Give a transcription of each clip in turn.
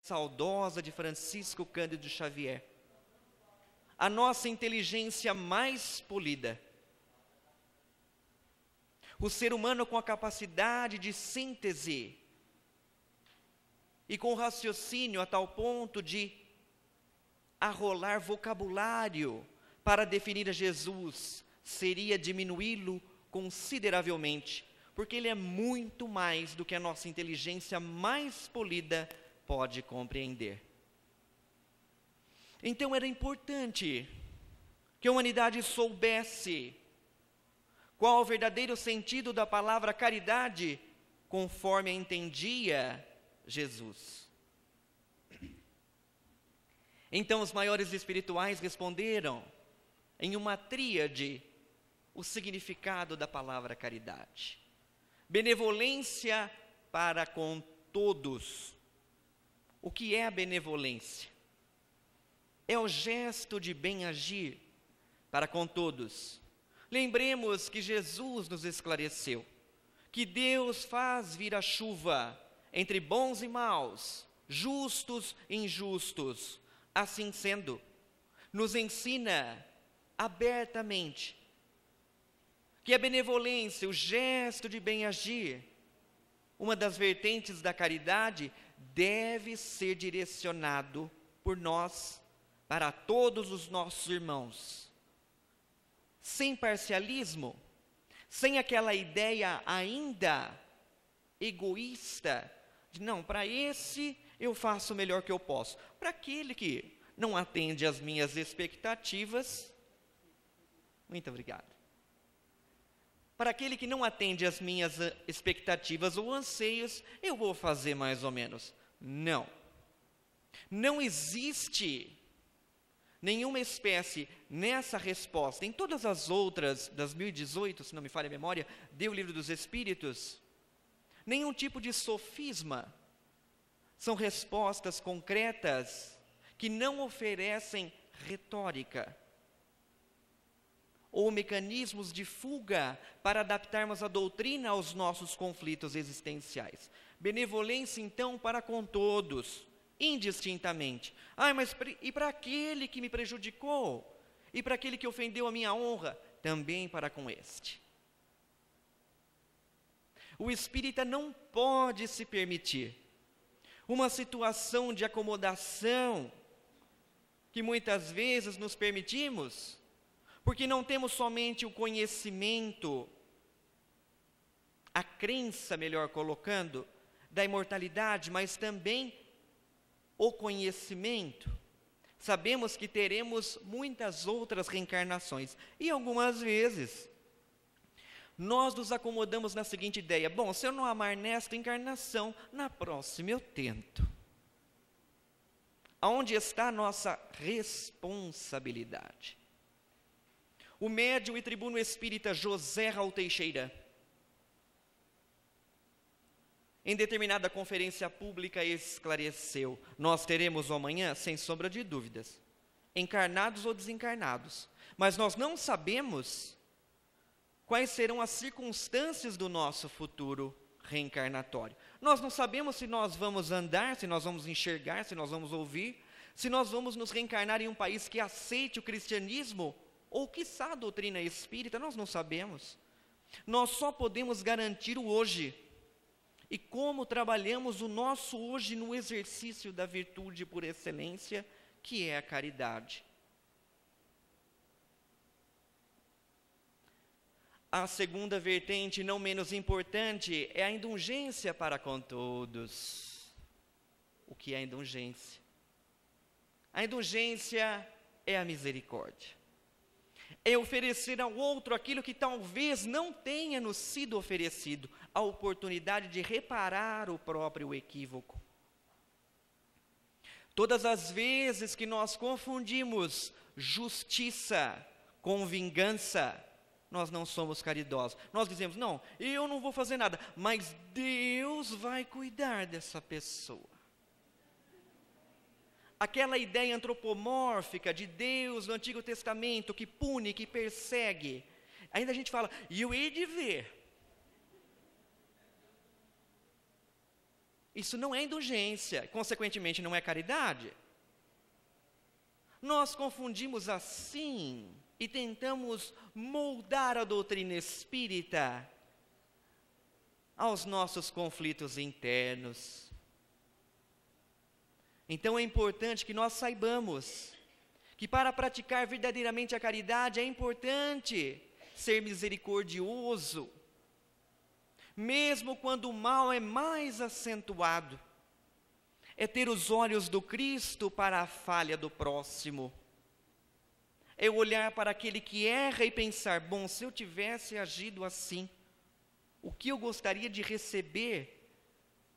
saudosa de Francisco Cândido Xavier. A nossa inteligência mais polida. O ser humano com a capacidade de síntese e com raciocínio a tal ponto de arrolar vocabulário para definir a Jesus, seria diminuí-lo consideravelmente, porque ele é muito mais do que a nossa inteligência mais polida pode compreender. Então era importante que a humanidade soubesse qual o verdadeiro sentido da palavra caridade, conforme a entendia Jesus. Então os maiores espirituais responderam em uma tríade o significado da palavra caridade. Benevolência para com todos. O que é a benevolência? É o gesto de bem agir para com todos. Lembremos que Jesus nos esclareceu que Deus faz vir a chuva entre bons e maus, justos e injustos. Assim sendo, nos ensina abertamente que a benevolência, o gesto de bem agir, uma das vertentes da caridade, deve ser direcionado por nós para todos os nossos irmãos, sem parcialismo, sem aquela ideia ainda egoísta de não, para esse eu faço o melhor que eu posso, para aquele que não atende às minhas expectativas, muito obrigado. Para aquele que não atende às minhas expectativas ou anseios, eu vou fazer mais ou menos. Não. Não existe nenhuma espécie nessa resposta. Em todas as outras, das 1018, se não me falha a memória, deu o Livro dos Espíritos, nenhum tipo de sofisma. São respostas concretas que não oferecem retórica ou mecanismos de fuga para adaptarmos a doutrina aos nossos conflitos existenciais. Benevolência, então, para com todos, indistintamente. Mas e para aquele que me prejudicou? E para aquele que ofendeu a minha honra? Também para com este. O espírita não pode se permitir uma situação de acomodação que muitas vezes nos permitimos, porque não temos somente o conhecimento, a crença, melhor colocando, da imortalidade, mas também o conhecimento. Sabemos que teremos muitas outras reencarnações, e algumas vezes nós nos acomodamos na seguinte ideia: bom, se eu não amar nesta encarnação, na próxima eu tento. Aonde está a nossa responsabilidade? O médium e tribuno espírita José Raul Teixeira, em determinada conferência pública, esclareceu: nós teremos o amanhã, sem sombra de dúvidas, encarnados ou desencarnados, mas nós não sabemos quais serão as circunstâncias do nosso futuro reencarnatório. Nós não sabemos se nós vamos andar, se nós vamos enxergar, se nós vamos ouvir, se nós vamos nos reencarnar em um país que aceite o cristianismo, ou quiçá a doutrina espírita, nós não sabemos. Nós só podemos garantir o hoje. E como trabalhamos o nosso hoje no exercício da virtude por excelência, que é a caridade. A segunda vertente, não menos importante, é a indulgência para com todos. O que é a indulgência? A indulgência é a misericórdia. É oferecer ao outro aquilo que talvez não tenha nos sido oferecido, a oportunidade de reparar o próprio equívoco. Todas as vezes que nós confundimos justiça com vingança, nós não somos caridosos. Nós dizemos: não, eu não vou fazer nada, mas Deus vai cuidar dessa pessoa. Aquela ideia antropomórfica de Deus no Antigo Testamento, que pune, que persegue. Ainda a gente fala: e eu hei de ver. Isso não é indulgência, consequentemente não é caridade. Nós confundimos assim e tentamos moldar a doutrina espírita aos nossos conflitos internos. Então é importante que nós saibamos que para praticar verdadeiramente a caridade é importante ser misericordioso, mesmo quando o mal é mais acentuado. É ter os olhos do Cristo para a falha do próximo. É olhar para aquele que erra e pensar, bom, se eu tivesse agido assim, o que eu gostaria de receber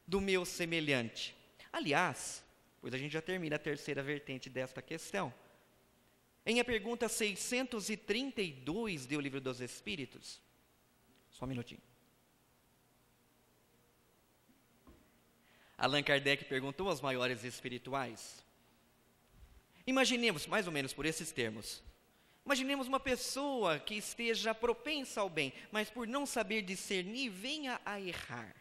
do meu semelhante? Aliás, pois a gente já termina a terceira vertente desta questão. Em a pergunta 632 do Livro dos Espíritos, só um minutinho. Allan Kardec perguntou aos maiores espirituais. Imaginemos, mais ou menos por esses termos, imaginemos uma pessoa que esteja propensa ao bem, mas por não saber discernir, venha a errar.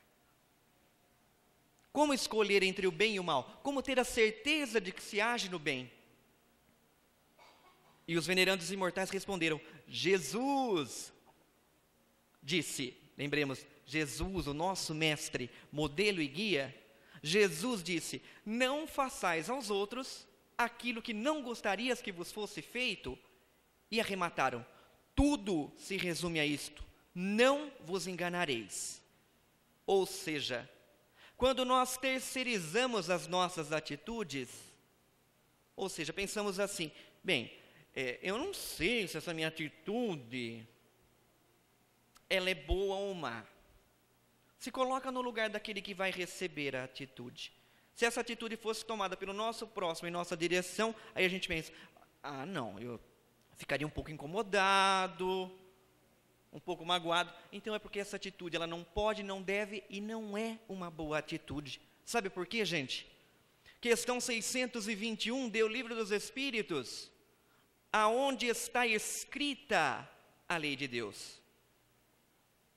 Como escolher entre o bem e o mal? Como ter a certeza de que se age no bem? E os venerandos imortais responderam, Jesus disse, lembremos, Jesus, o nosso mestre, modelo e guia, Jesus disse, não façais aos outros aquilo que não gostarias que vos fosse feito, e arremataram, tudo se resume a isto, não vos enganareis. Ou seja, quando nós terceirizamos as nossas atitudes, ou seja, pensamos assim, bem, eu não sei se essa minha atitude, ela é boa ou má. Se coloca no lugar daquele que vai receber a atitude. Se essa atitude fosse tomada pelo nosso próximo em nossa direção, aí a gente pensa, não, eu ficaria um pouco incomodado, um pouco magoado. Então é porque essa atitude, ela não pode, não deve e não é uma boa atitude. Sabe por quê, gente? Questão 621 do Livro dos Espíritos, aonde está escrita a lei de Deus.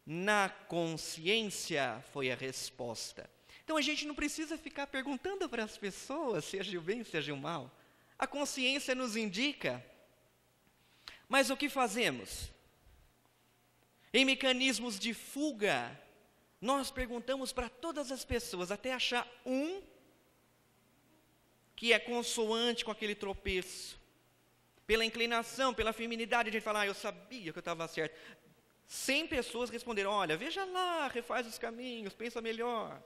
Na consciência foi a resposta. Então a gente não precisa ficar perguntando para as pessoas se agiu bem, se agiu mal. A consciência nos indica. Mas o que fazemos? Em mecanismos de fuga, nós perguntamos para todas as pessoas, até achar um que é consoante com aquele tropeço. Pela inclinação, pela feminidade, a gente fala, eu sabia que eu estava certo. 100 pessoas responderam, olha, veja lá, refaz os caminhos, pensa melhor.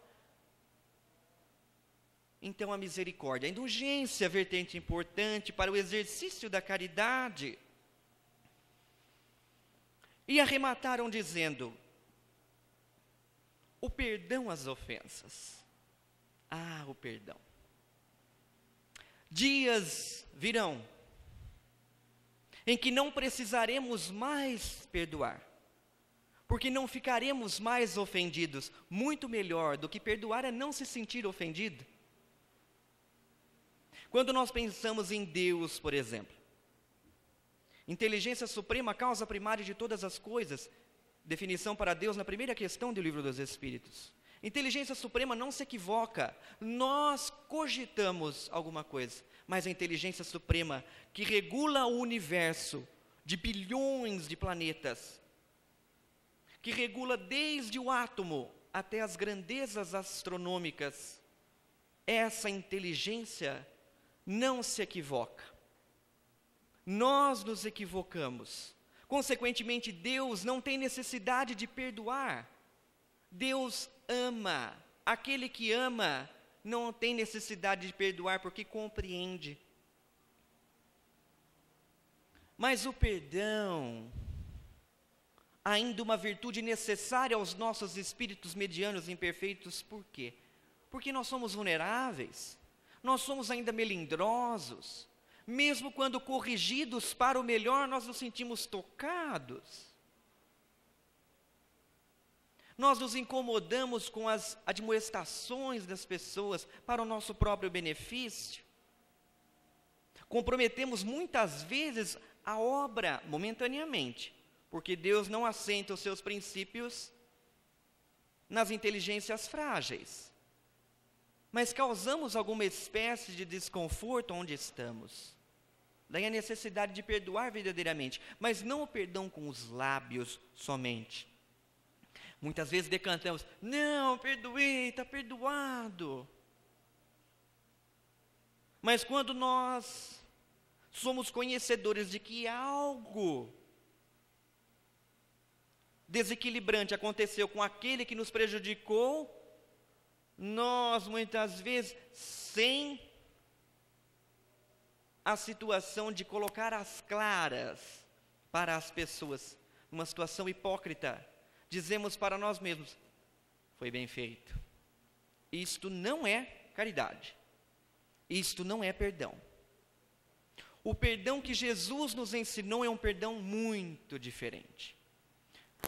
Então a misericórdia, a indulgência, vertente importante para o exercício da caridade. E arremataram dizendo, o perdão às ofensas. O perdão. Dias virão em que não precisaremos mais perdoar, porque não ficaremos mais ofendidos. Muito melhor do que perdoar é não se sentir ofendido. Quando nós pensamos em Deus, por exemplo, inteligência suprema, causa primária de todas as coisas, definição para Deus na primeira questão do Livro dos Espíritos. Inteligência suprema não se equivoca, nós cogitamos alguma coisa, mas a inteligência suprema que regula o universo de bilhões de planetas, que regula desde o átomo até as grandezas astronômicas, essa inteligência não se equivoca. Nós nos equivocamos. Consequentemente, Deus não tem necessidade de perdoar. Deus ama. Aquele que ama não tem necessidade de perdoar porque compreende. Mas o perdão, ainda uma virtude necessária aos nossos espíritos medianos imperfeitos, por quê? Porque nós somos vulneráveis, nós somos ainda melindrosos, mesmo quando corrigidos para o melhor, nós nos sentimos tocados. Nós nos incomodamos com as admoestações das pessoas para o nosso próprio benefício. Comprometemos muitas vezes a obra momentaneamente, porque Deus não assenta os seus princípios nas inteligências frágeis. mas causamos alguma espécie de desconforto onde estamos. Daí a necessidade de perdoar verdadeiramente, mas não o perdão com os lábios somente. Muitas vezes decantamos, não, perdoei, está perdoado. Mas quando nós somos conhecedores de que algo desequilibrante aconteceu com aquele que nos prejudicou, nós muitas vezes, sem a situação de colocar as claras para as pessoas, numa situação hipócrita, dizemos para nós mesmos, foi bem feito. Isto não é caridade. Isto não é perdão. O perdão que Jesus nos ensinou é um perdão muito diferente.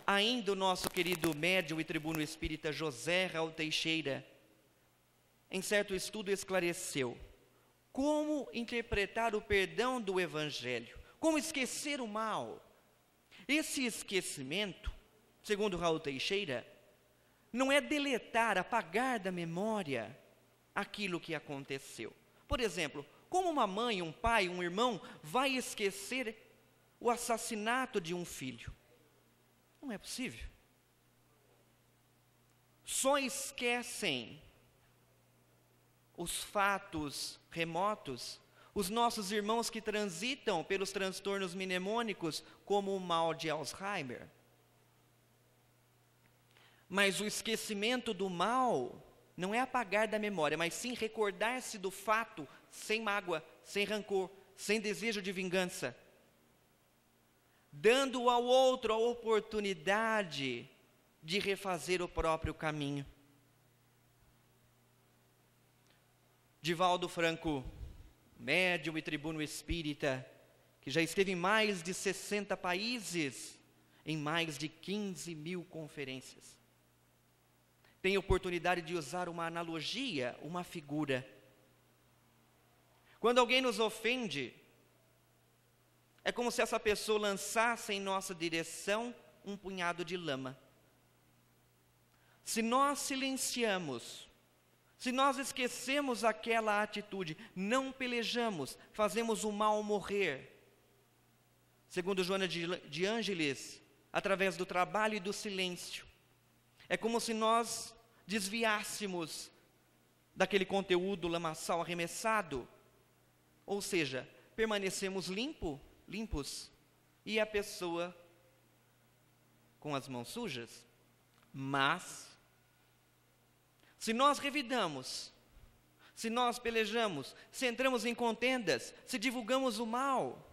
Ainda o nosso querido médium e tribuno espírita José Raul Teixeira, em certo estudo esclareceu como interpretar o perdão do Evangelho, como esquecer o mal. Esse esquecimento, segundo Raul Teixeira, não é deletar, apagar da memória aquilo que aconteceu. Por exemplo, como uma mãe, um pai, um irmão vai esquecer o assassinato de um filho? Não é possível. Só esquecem os fatos remotos os nossos irmãos que transitam pelos transtornos mnemônicos, como o mal de Alzheimer. Mas o esquecimento do mal não é apagar da memória, mas sim recordar-se do fato sem mágoa, sem rancor, sem desejo de vingança, dando ao outro a oportunidade de refazer o próprio caminho. Divaldo Franco, médium e tribuno espírita, que já esteve em mais de 60 países, em mais de 15 mil conferências, tem oportunidade de usar uma analogia, uma figura. Quando alguém nos ofende, é como se essa pessoa lançasse em nossa direção um punhado de lama. Se nós silenciamos, se nós esquecemos aquela atitude, não pelejamos, fazemos o mal morrer. Segundo Joana de Ângeles, através do trabalho e do silêncio, é como se nós desviássemos daquele conteúdo lamaçal arremessado, ou seja, permanecemos limpos, e a pessoa com as mãos sujas. Mas se nós revidamos, se nós pelejamos, se entramos em contendas, se divulgamos o mal,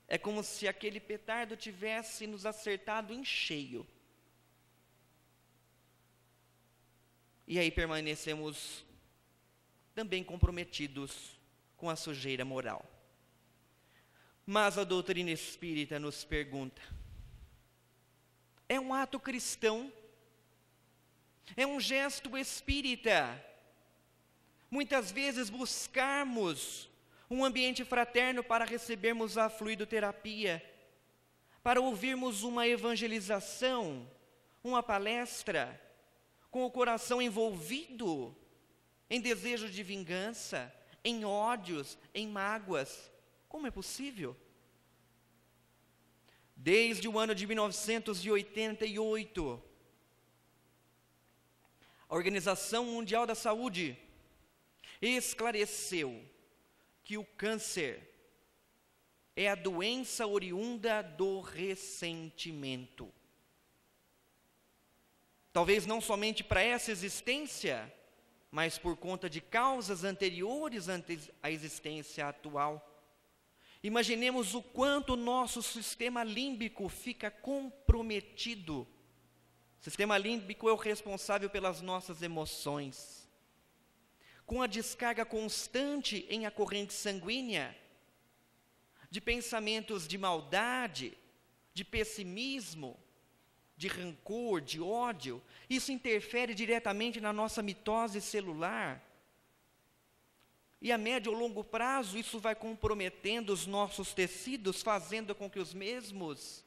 é como se aquele petardo tivesse nos acertado em cheio. E aí permanecemos também comprometidos com a sujeira moral. Mas a doutrina espírita nos pergunta: é um ato cristão? É um gesto espírita muitas vezes buscarmos um ambiente fraterno para recebermos a fluidoterapia, para ouvirmos uma evangelização, uma palestra, com o coração envolvido em desejo de vingança, em ódios, em mágoas. Como é possível? Desde o ano de 1988, a Organização Mundial da Saúde esclareceu que o câncer é a doença oriunda do ressentimento. Talvez não somente para essa existência, mas por conta de causas anteriores à existência atual. Imaginemos o quanto o nosso sistema límbico fica comprometido. O sistema límbico é o responsável pelas nossas emoções. Com a descarga constante em a corrente sanguínea, de pensamentos de maldade, de pessimismo, de rancor, de ódio, isso interfere diretamente na nossa mitose celular. E a médio ou longo prazo, isso vai comprometendo os nossos tecidos, fazendo com que os mesmos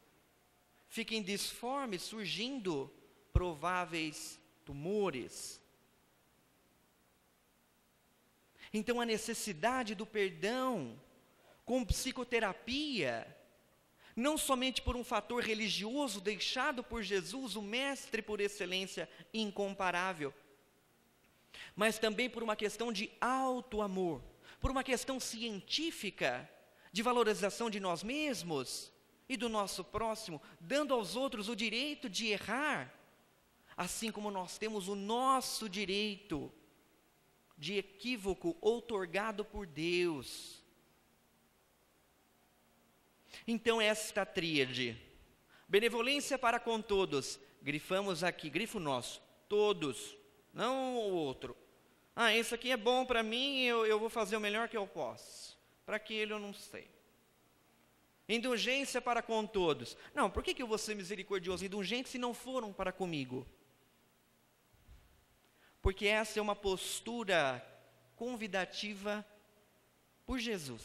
fiquem disformes, surgindo prováveis tumores. Então a necessidade do perdão com psicoterapia, não somente por um fator religioso deixado por Jesus, o mestre por excelência incomparável, mas também por uma questão de auto-amor, por uma questão científica, de valorização de nós mesmos e do nosso próximo, dando aos outros o direito de errar, assim como nós temos o nosso direito de equívoco outorgado por Deus. Então esta tríade, benevolência para com todos, grifamos aqui, grifo nosso, todos, não o outro. Esse aqui é bom para mim, eu vou fazer o melhor que eu posso. Para aquele eu não sei. Indulgência para com todos. Não, por que eu vou ser misericordioso e indulgente se não foram para comigo? Porque essa é uma postura convidativa por Jesus.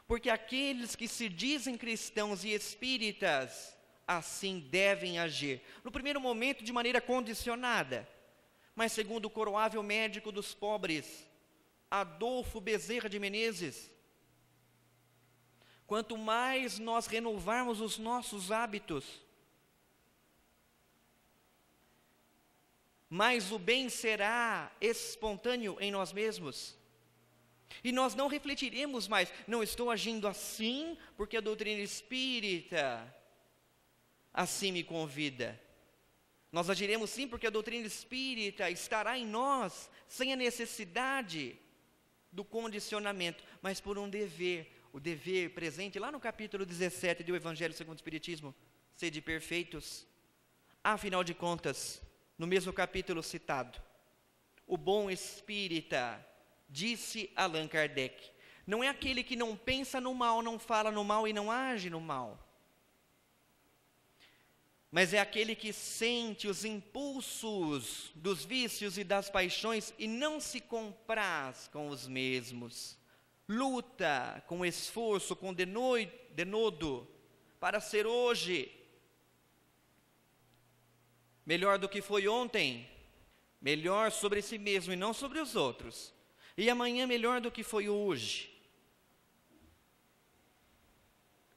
Porque aqueles que se dizem cristãos e espíritas, assim devem agir. No primeiro momento, de maneira condicionada. Mas segundo o coroável médico dos pobres, Adolfo Bezerra de Menezes, quanto mais nós renovarmos os nossos hábitos, mais o bem será espontâneo em nós mesmos. E nós não refletiremos mais, não estou agindo assim porque a doutrina espírita assim me convida. Nós agiremos sim porque a doutrina espírita estará em nós, sem a necessidade do condicionamento, mas por um dever, o dever presente lá no capítulo 17 do Evangelho segundo o Espiritismo, sede perfeitos. Afinal de contas, no mesmo capítulo citado, o bom espírita, disse Allan Kardec, não é aquele que não pensa no mal, não fala no mal e não age no mal, mas é aquele que sente os impulsos dos vícios e das paixões e não se compraz com os mesmos, luta com esforço, com denodo, para ser hoje melhor do que foi ontem, melhor sobre si mesmo e não sobre os outros, e amanhã melhor do que foi hoje.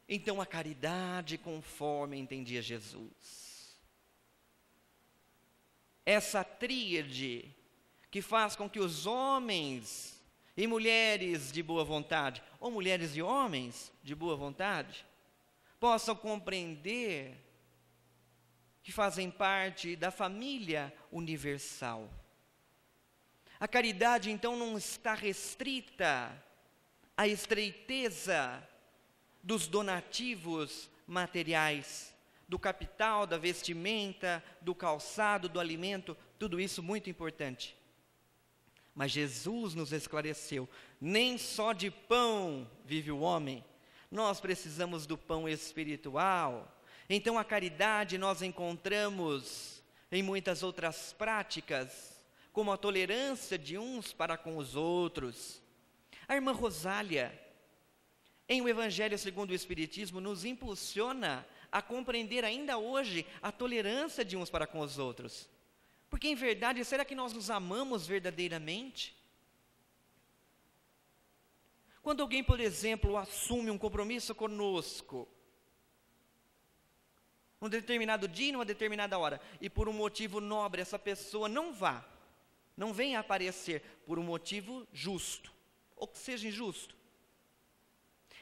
Então a caridade conforme entendia Jesus, essa tríade que faz com que os homens e mulheres de boa vontade, ou mulheres e homens de boa vontade, possam compreender que fazem parte da família universal. A caridade então não está restrita à estreiteza dos donativos materiais, do capital, da vestimenta, do calçado, do alimento, tudo isso muito importante. Mas Jesus nos esclareceu, nem só de pão vive o homem, nós precisamos do pão espiritual. Então a caridade nós encontramos em muitas outras práticas, como a tolerância de uns para com os outros. A irmã Rosália, em O Evangelho segundo o Espiritismo, nos impulsiona a compreender ainda hoje a tolerância de uns para com os outros. Porque em verdade, será que nós nos amamos verdadeiramente? Quando alguém, por exemplo, assume um compromisso conosco, num determinado dia, numa determinada hora, e por um motivo nobre, essa pessoa não venha aparecer por um motivo justo, ou que seja injusto,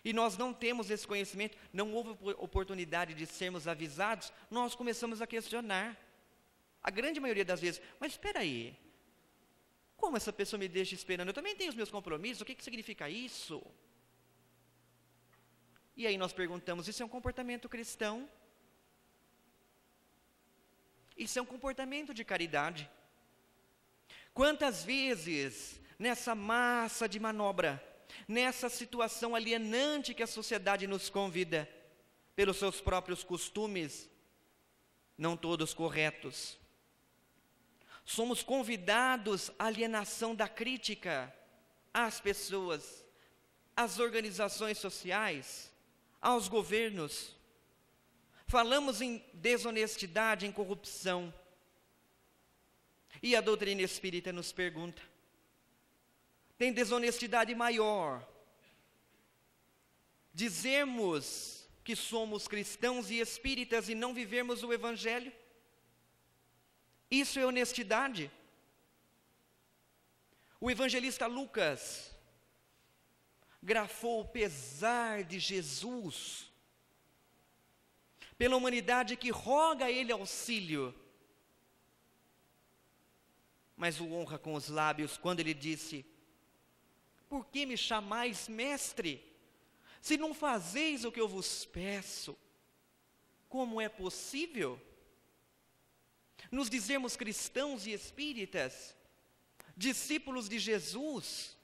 e nós não temos esse conhecimento, não houve oportunidade de sermos avisados, nós começamos a questionar, a grande maioria das vezes, mas espera aí, como essa pessoa me deixa esperando? Eu também tenho os meus compromissos, o que significa isso? E aí nós perguntamos, isso é um comportamento cristão? Isso é um comportamento de caridade? Quantas vezes, nessa massa de manobra, nessa situação alienante que a sociedade nos convida, pelos seus próprios costumes, não todos corretos, somos convidados à alienação da crítica às pessoas, às organizações sociais, aos governos. Falamos em desonestidade, em corrupção. E a doutrina espírita nos pergunta, Tem desonestidade maior dizermos que somos cristãos e espíritas e não vivermos o Evangelho? Isso é honestidade? O evangelista Lucas grafou o pesar de Jesus pela humanidade que roga a ele auxílio, mas o honra com os lábios quando ele disse: por que me chamais mestre, se não fazeis o que eu vos peço? Como é possível nos dizermos cristãos e espíritas, discípulos de Jesus,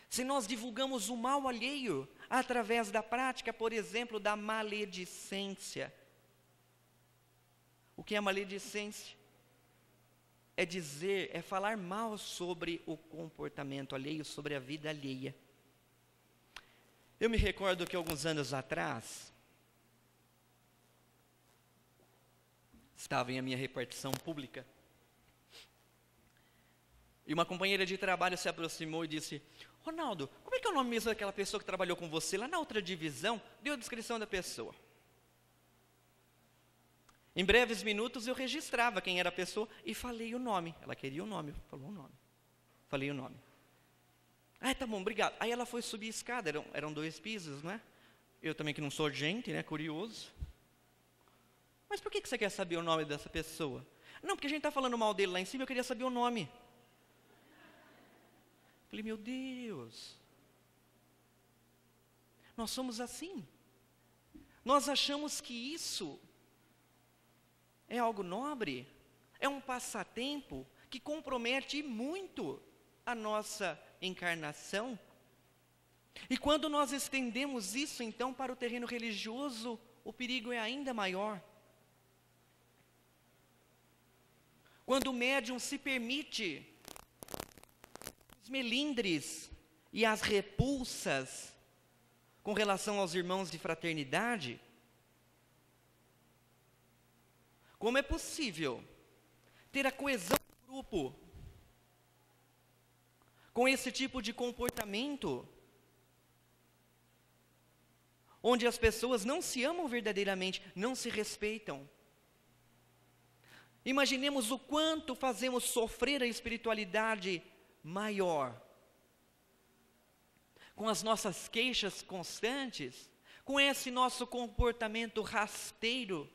se nós divulgamos o mal alheio através da prática, por exemplo, da maledicência? O que é maledicência? É falar mal sobre o comportamento alheio, sobre a vida alheia. Eu me recordo que alguns anos atrás, estava em a minha repartição pública, e uma companheira de trabalho se aproximou e disse: Ronaldo, como é que é o nome mesmo daquela pessoa que trabalhou com você lá na outra divisão? Deu a descrição da pessoa. Em breves minutos eu registrava quem era a pessoa e falei o nome. Ela queria o nome, falou o nome. Falei o nome. Ah, tá bom, obrigado. Aí ela foi subir a escada, eram 2 pisos, não é? Eu também que não sou gente, né, curioso. Mas por que você quer saber o nome dessa pessoa? Não, porque a gente está falando mal dele lá em cima, eu queria saber o nome. Falei, meu Deus. Nós somos assim. Nós achamos que isso é algo nobre, é um passatempo que compromete muito a nossa encarnação. E quando nós estendemos isso então para o terreno religioso, o perigo é ainda maior. Quando o médium se permite os melindres e as repulsas com relação aos irmãos de fraternidade, como é possível ter a coesão do grupo com esse tipo de comportamento, onde as pessoas não se amam verdadeiramente, não se respeitam? Imaginemos o quanto fazemos sofrer a espiritualidade maior, com as nossas queixas constantes, com esse nosso comportamento rasteiro,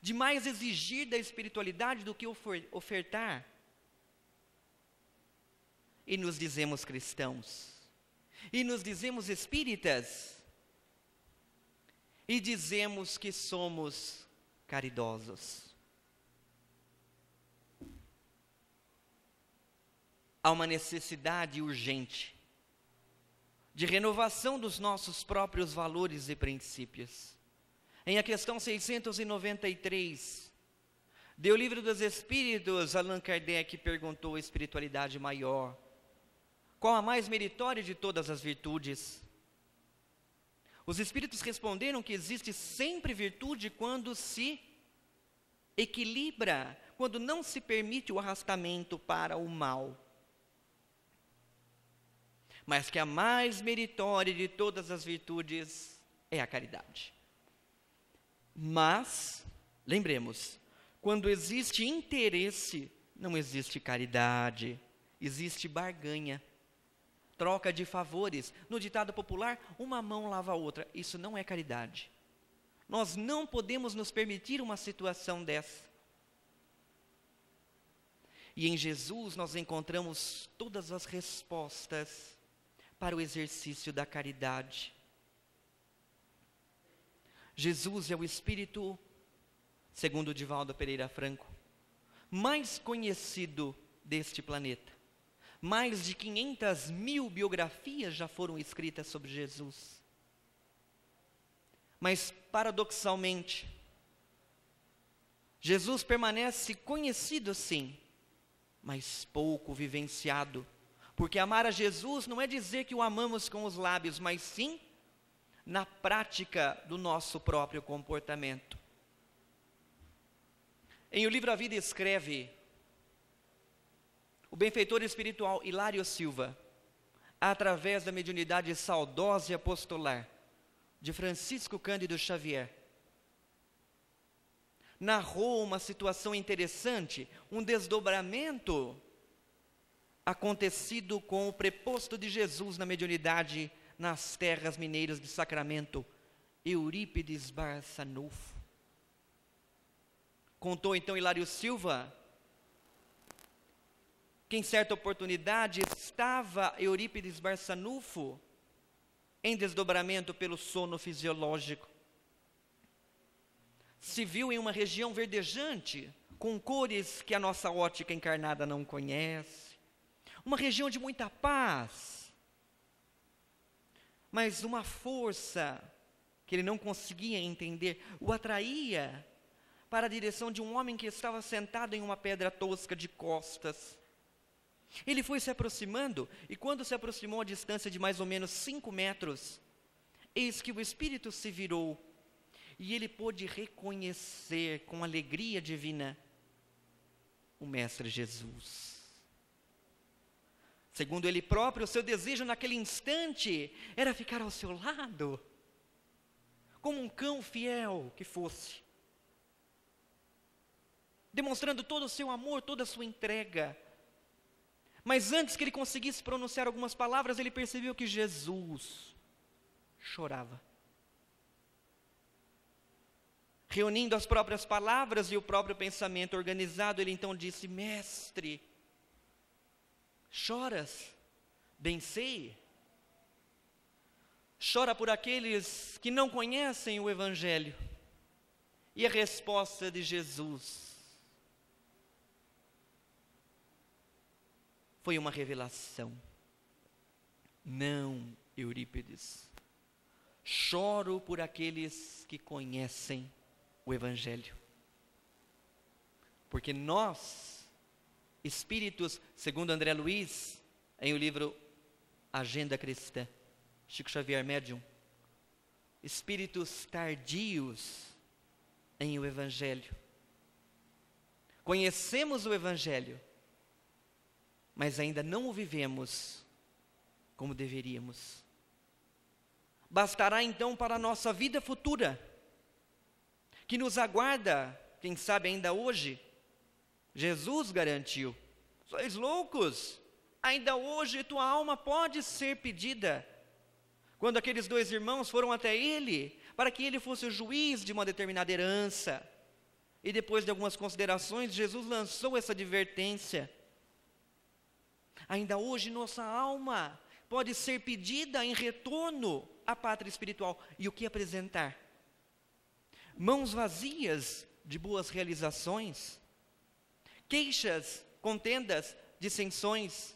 de mais exigir da espiritualidade do que ofertar. E nos dizemos cristãos, e nos dizemos espíritas, e dizemos que somos caridosos. Há uma necessidade urgente de renovação dos nossos próprios valores e princípios. Em a questão 693, do Livro dos Espíritos, Allan Kardec perguntou a espiritualidade maior: qual a mais meritória de todas as virtudes? Os espíritos responderam que existe sempre virtude quando se equilibra, quando não se permite o arrastamento para o mal. Mas que a mais meritória de todas as virtudes é a caridade. Mas, lembremos, quando existe interesse, não existe caridade, existe barganha, troca de favores. No ditado popular, uma mão lava a outra. Isso não é caridade. Nós não podemos nos permitir uma situação dessa. E em Jesus nós encontramos todas as respostas para o exercício da caridade. Jesus é o Espírito, segundo Divaldo Pereira Franco, mais conhecido deste planeta. Mais de 500.000 biografias já foram escritas sobre Jesus. Mas, paradoxalmente, Jesus permanece conhecido sim, mas pouco vivenciado. Porque amar a Jesus não é dizer que o amamos com os lábios, mas sim na prática do nosso próprio comportamento. Em O Livro A Vida escreve o benfeitor espiritual Hilário Silva, através da mediunidade saudosa e apostolar de Francisco Cândido Xavier, narrou uma situação interessante, um desdobramento acontecido com o preposto de Jesus na mediunidade nas terras mineiras de Sacramento, Eurípides Barçanufo. Contou então Hilário Silva que em certa oportunidade estava Eurípides Barçanufo em desdobramento pelo sono fisiológico. Se viu em uma região verdejante, com cores que a nossa ótica encarnada não conhece, uma região de muita paz, mas uma força que ele não conseguia entender, o atraía para a direção de um homem que estava sentado em uma pedra tosca de costas. Ele foi se aproximando, e quando se aproximou a distância de mais ou menos 5 metros, eis que o espírito se virou, e ele pôde reconhecer com alegria divina o Mestre Jesus. Segundo ele próprio, o seu desejo naquele instante era ficar ao seu lado, como um cão fiel que fosse, demonstrando todo o seu amor, toda a sua entrega. Mas antes que ele conseguisse pronunciar algumas palavras, ele percebeu que Jesus chorava. Reunindo as próprias palavras e o próprio pensamento organizado, ele então disse: Mestre, choras? Bem sei. Chora por aqueles que não conhecem o Evangelho. E a resposta de Jesus foi uma revelação. Não, Eurípides, choro por aqueles que conhecem o Evangelho. Porque nós, espíritos, segundo André Luiz, em o livro Agenda Cristã, Chico Xavier Médium, espíritos tardios em o Evangelho. Conhecemos o Evangelho, mas ainda não o vivemos como deveríamos. Bastará então para a nossa vida futura, que nos aguarda, quem sabe ainda hoje. Jesus garantiu: sois loucos, ainda hoje tua alma pode ser pedida. Quando aqueles 2 irmãos foram até ele, para que ele fosse o juiz de uma determinada herança, e depois de algumas considerações, Jesus lançou essa advertência: ainda hoje nossa alma pode ser pedida em retorno à pátria espiritual. E o que apresentar? Mãos vazias de boas realizações, queixas, contendas, dissensões.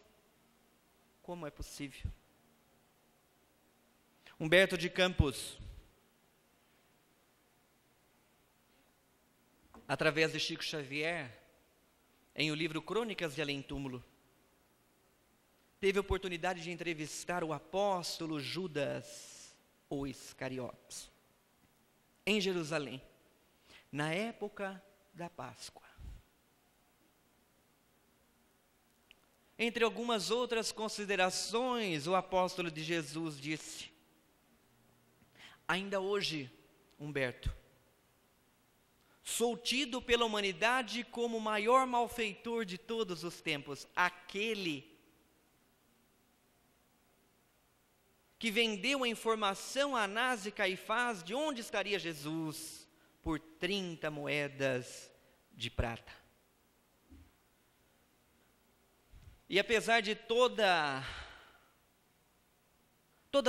Como é possível? Humberto de Campos, através de Chico Xavier, em o livro Crônicas de Além Túmulo, teve a oportunidade de entrevistar o apóstolo Judas, ou Iscariotes, em Jerusalém, na época da Páscoa. Entre algumas outras considerações, o apóstolo de Jesus disse: ainda hoje, Humberto, sou tido pela humanidade como o maior malfeitor de todos os tempos, aquele que vendeu a informação a Anás e Caifás de onde estaria Jesus por 30 moedas de prata. E apesar de todas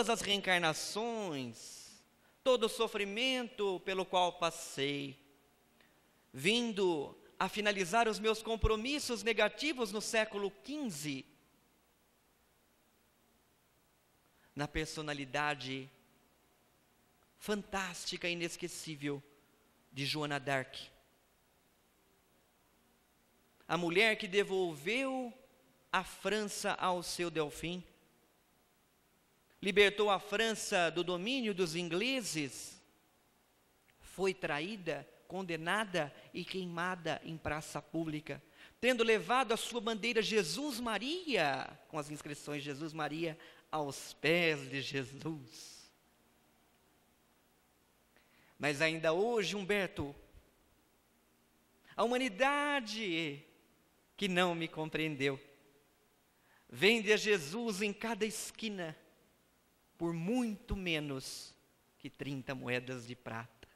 as reencarnações, todo o sofrimento pelo qual passei, vindo a finalizar os meus compromissos negativos no século XV, na personalidade fantástica e inesquecível de Joana d'Arc, a mulher que devolveu a França ao seu Delfim, libertou a França do domínio dos ingleses, foi traída, condenada e queimada em praça pública, tendo levado a sua bandeira Jesus Maria, com as inscrições Jesus Maria, aos pés de Jesus. Mas ainda hoje, Humberto, a humanidade que não me compreendeu, vende a Jesus em cada esquina por muito menos que 30 moedas de prata.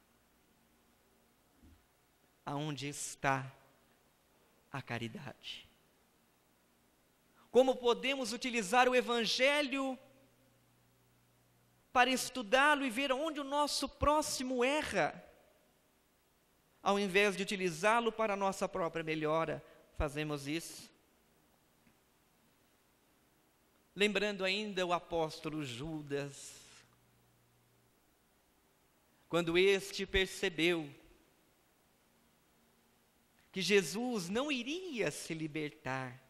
Aonde está a caridade? Como podemos utilizar o Evangelho para estudá-lo e ver onde o nosso próximo erra, ao invés de utilizá-lo para a nossa própria melhora? Fazemos isso. Lembrando ainda o apóstolo Judas, quando este percebeu que Jesus não iria se libertar,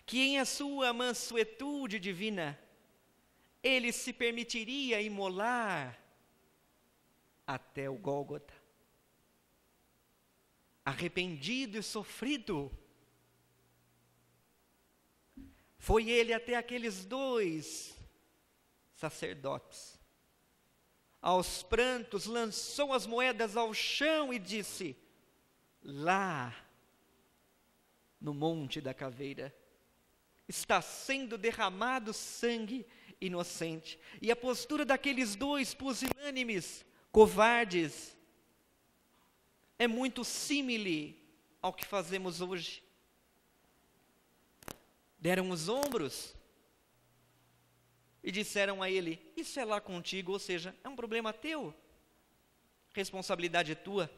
que em a sua mansuetude divina, ele se permitiria imolar até o Gólgota. Arrependido e sofrido, foi ele até aqueles 2 sacerdotes. Aos prantos, lançou as moedas ao chão e disse: lá, no Monte da Caveira, está sendo derramado sangue inocente. E a postura daqueles 2 pusilânimes, covardes, é muito símile ao que fazemos hoje. Deram os ombros e disseram a ele: isso é lá contigo, ou seja, é um problema teu, responsabilidade é tua.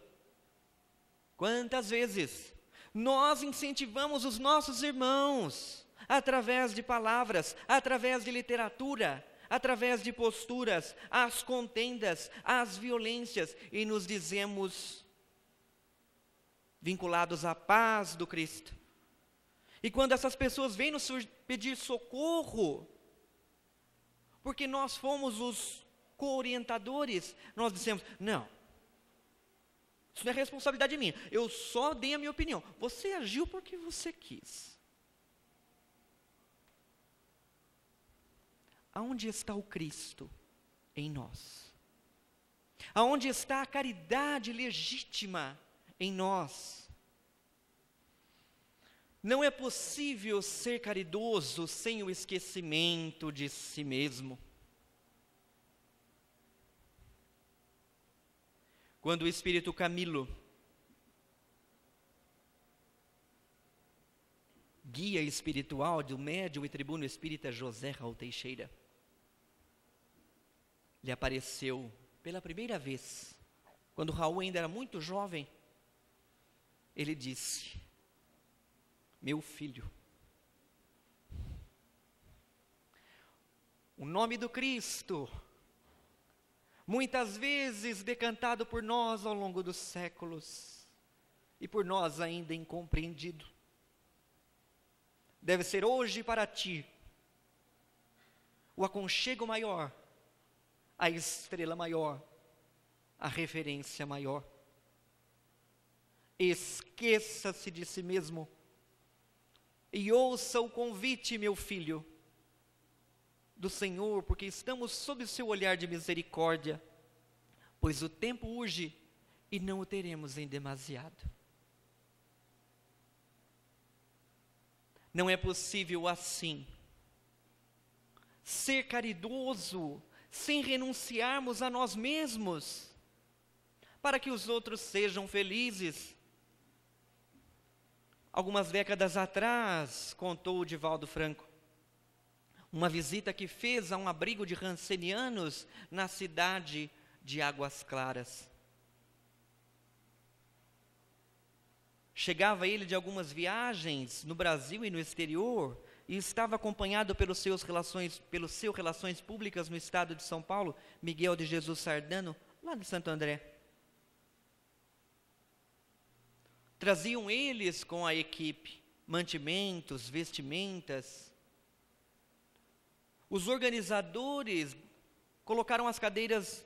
Quantas vezes nós incentivamos os nossos irmãos, através de palavras, através de literatura, através de posturas, às contendas, às violências, e nos dizemos vinculados à paz do Cristo. E quando essas pessoas vêm nos pedir socorro, porque nós fomos os co-orientadores, nós dissemos: não, isso não é responsabilidade minha, eu só dei a minha opinião, você agiu porque você quis. Aonde está o Cristo em nós? Aonde está a caridade legítima em nós? Não é possível ser caridoso sem o esquecimento de si mesmo. Quando o espírito Camilo, guia espiritual do médium e tribuno espírita José Raul Teixeira, lhe apareceu pela primeira vez, quando Raul ainda era muito jovem, ele disse: meu filho, o nome do Cristo, muitas vezes decantado por nós ao longo dos séculos, e por nós ainda incompreendido, deve ser hoje para ti o aconchego maior, a estrela maior, a referência maior. Esqueça-se de si mesmo e ouça o convite, meu filho, do Senhor, porque estamos sob o seu olhar de misericórdia, pois o tempo urge e não o teremos em demasiado. Não é possível assim ser caridoso sem renunciarmos a nós mesmos, para que os outros sejam felizes. Algumas décadas atrás, contou o Divaldo Franco, uma visita que fez a um abrigo de rancenianos na cidade de Águas Claras. Chegava ele de algumas viagens no Brasil e no exterior, e estava acompanhado pelo seu Relações Públicas no estado de São Paulo, Miguel de Jesus Sardano, lá de Santo André. Traziam eles com a equipe mantimentos, vestimentas. Os organizadores colocaram as cadeiras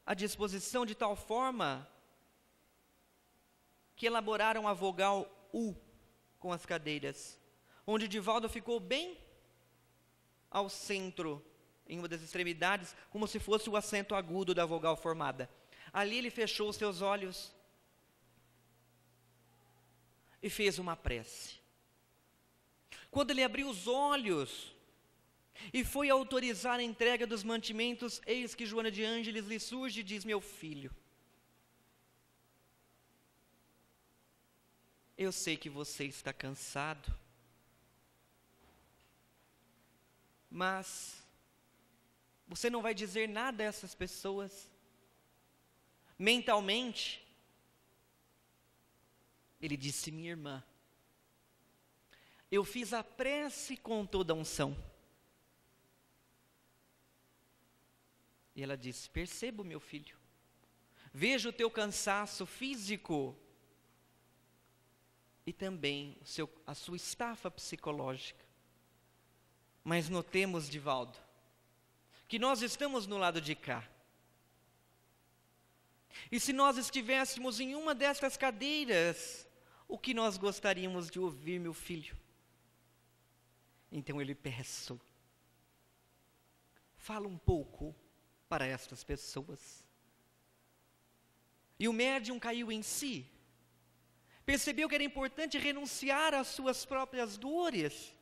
à disposição de tal forma que elaboraram a vogal U com as cadeiras, onde Divaldo ficou bem ao centro, em uma das extremidades, como se fosse o acento agudo da vogal formada. Ali ele fechou os seus olhos e fez uma prece. Quando ele abriu os olhos e foi autorizar a entrega dos mantimentos, eis que Joana de Ângeles lhe surge e diz: meu filho, eu sei que você está cansado, mas você não vai dizer nada a essas pessoas. Mentalmente, ele disse: minha irmã, eu fiz a prece com toda a unção. E ela disse: percebo, meu filho, vejo o teu cansaço físico e também a sua estafa psicológica. Mas notemos, Divaldo, que nós estamos no lado de cá. E se nós estivéssemos em uma destas cadeiras, o que nós gostaríamos de ouvir, meu filho? Então eu lhe peço, fala um pouco para estas pessoas. E o médium caiu em si, percebeu que era importante renunciar às suas próprias dores,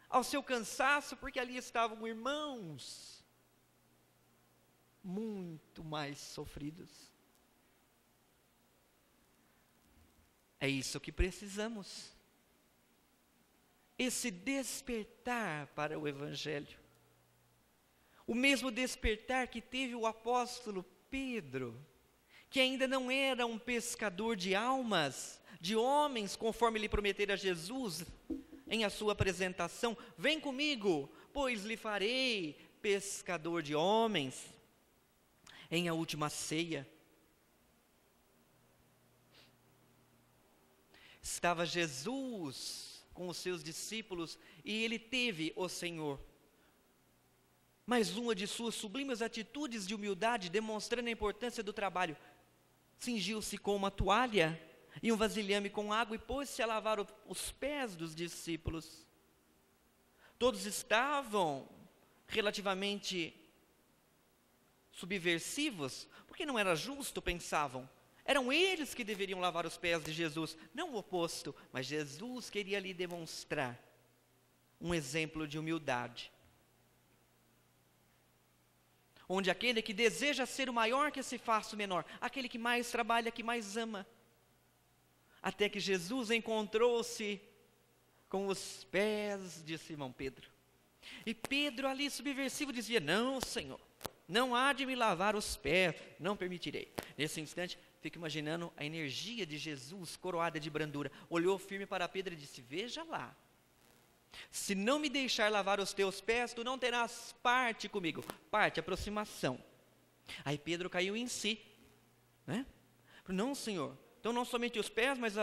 ao seu cansaço, porque ali estavam irmãos muito mais sofridos. É isso que precisamos. Esse despertar para o Evangelho. O mesmo despertar que teve o apóstolo Pedro, que ainda não era um pescador de almas, de homens, conforme lhe prometera Jesus em a sua apresentação: vem comigo, pois lhe farei pescador de homens. Em a última ceia, estava Jesus com os seus discípulos e ele teve o Senhor. Mas uma de suas sublimes atitudes de humildade, demonstrando a importância do trabalho, cingiu-se com uma toalha e um vasilhame com água e pôs-se a lavar os pés dos discípulos. Todos estavam relativamente subversivos, porque não era justo, pensavam. Eram eles que deveriam lavar os pés de Jesus, não o oposto. Mas Jesus queria lhe demonstrar um exemplo de humildade, onde aquele que deseja ser o maior que se faça o menor, aquele que mais trabalha, que mais ama. Até que Jesus encontrou-se com os pés de Simão Pedro. E Pedro ali subversivo dizia: não, Senhor, não há de me lavar os pés, não permitirei. Nesse instante, fico imaginando a energia de Jesus coroada de brandura. Olhou firme para Pedro e disse: veja lá, se não me deixar lavar os teus pés, tu não terás parte comigo. Parte, aproximação. Aí Pedro caiu em si, né? Não, Senhor, então não somente os pés, mas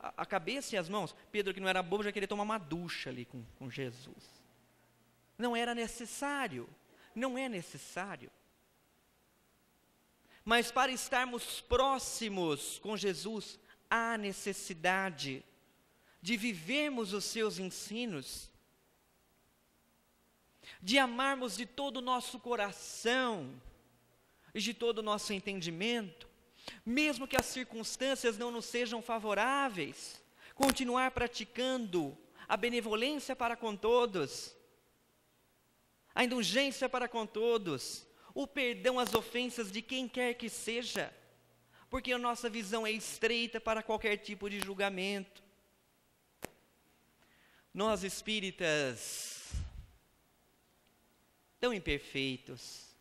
a cabeça e as mãos. Pedro, que não era bobo, já queria tomar uma ducha ali com Jesus. Não era necessário, não é necessário. Mas para estarmos próximos com Jesus, há necessidade de vivermos os seus ensinos, de amarmos de todo o nosso coração e de todo o nosso entendimento, mesmo que as circunstâncias não nos sejam favoráveis, continuar praticando a benevolência para com todos, a indulgência para com todos, o perdão às ofensas de quem quer que seja, porque a nossa visão é estreita para qualquer tipo de julgamento. Nós espíritas, tão imperfeitos,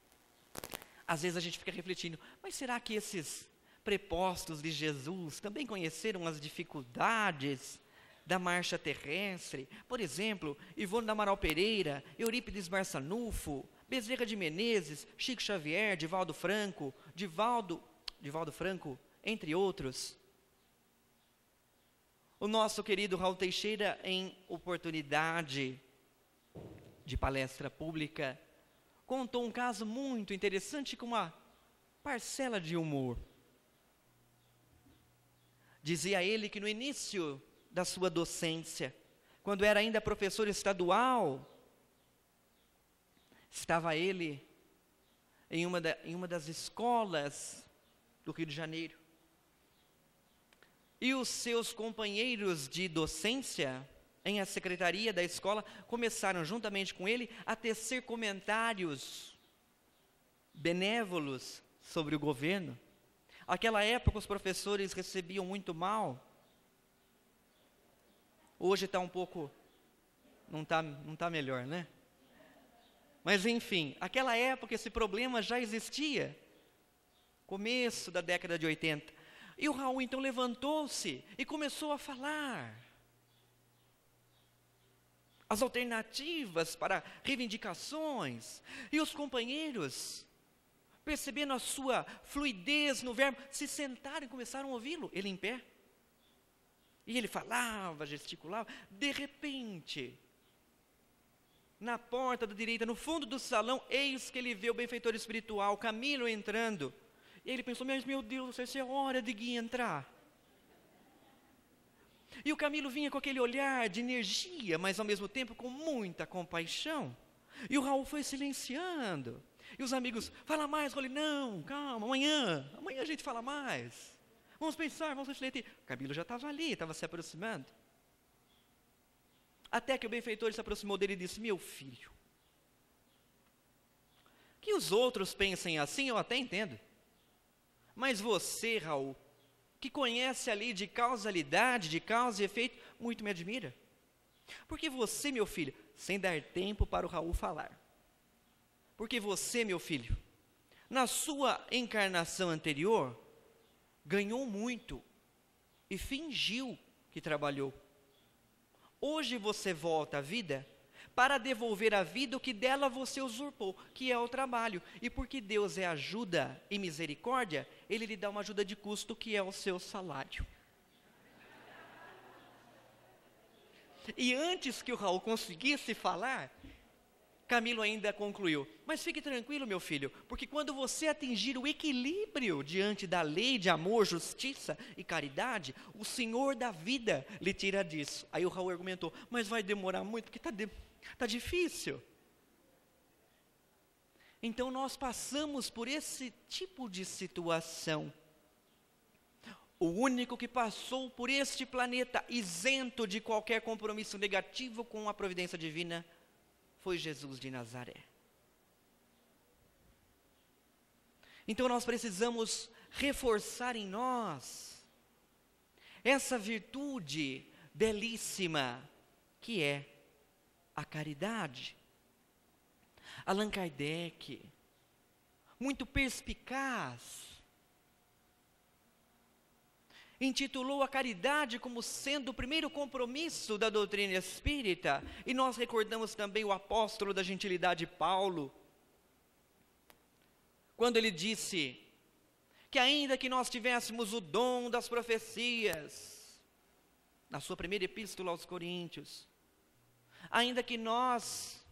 às vezes a gente fica refletindo: mas será que esses prepostos de Jesus também conheceram as dificuldades da marcha terrestre? Por exemplo, Ivone da Amaral Pereira, Eurípides Barçanufo, Bezerra de Menezes, Chico Xavier, Divaldo Franco, entre outros. O nosso querido Raul Teixeira, em oportunidade de palestra pública, contou um caso muito interessante com uma parcela de humor. Dizia ele que no início da sua docência, quando era ainda professor estadual, estava ele em uma das escolas do Rio de Janeiro. E os seus companheiros de docência, em a secretaria da escola, começaram juntamente com ele a tecer comentários benévolos sobre o governo. Naquela época os professores recebiam muito mal. Hoje está um pouco, não tá melhor, né? Mas enfim, naquela época esse problema já existia. Começo da década de 80. E o Raul então levantou-se e começou a falar as alternativas para reivindicações. E os companheiros, percebendo a sua fluidez no verbo, se sentaram e começaram a ouvi-lo, ele em pé. E ele falava, gesticulava. De repente, na porta da direita, no fundo do salão, eis que ele vê o benfeitor espiritual, Camilo, entrando. E ele pensou, mas meu Deus, essa é a hora de Gui entrar. E o Camilo vinha com aquele olhar de energia, mas ao mesmo tempo com muita compaixão. E o Raul foi silenciando. E os amigos, fala mais, Raul. Não, calma, amanhã a gente fala mais. Vamos pensar, vamos refletir. O Camilo já estava ali, estava se aproximando. Até que o benfeitor se aproximou dele e disse, meu filho, que os outros pensem assim, eu até entendo. Mas você, Raul, que conhece a lei de causalidade, de causa e efeito, muito me admira. Porque você, meu filho, sem dar tempo para o Raul falar, porque você, meu filho, na sua encarnação anterior, ganhou muito e fingiu que trabalhou. Hoje você volta à vida para devolver à vida o que dela você usurpou, que é o trabalho. E porque Deus é ajuda e misericórdia, Ele lhe dá uma ajuda de custo, que é o seu salário. E antes que o Raul conseguisse falar, Camilo ainda concluiu, mas fique tranquilo, meu filho, porque quando você atingir o equilíbrio diante da lei de amor, justiça e caridade, o Senhor da vida lhe tira disso. Aí o Raul argumentou, mas vai demorar muito, porque está difícil. Então nós passamos por esse tipo de situação. O único que passou por este planeta isento de qualquer compromisso negativo com a providência divina foi Jesus de Nazaré. Então nós precisamos reforçar em nós essa virtude belíssima que é a caridade. Allan Kardec, muito perspicaz, intitulou a caridade como sendo o primeiro compromisso da doutrina espírita, e nós recordamos também o apóstolo da gentilidade Paulo, quando ele disse que ainda que nós tivéssemos o dom das profecias, na sua primeira epístola aos Coríntios, ainda que nós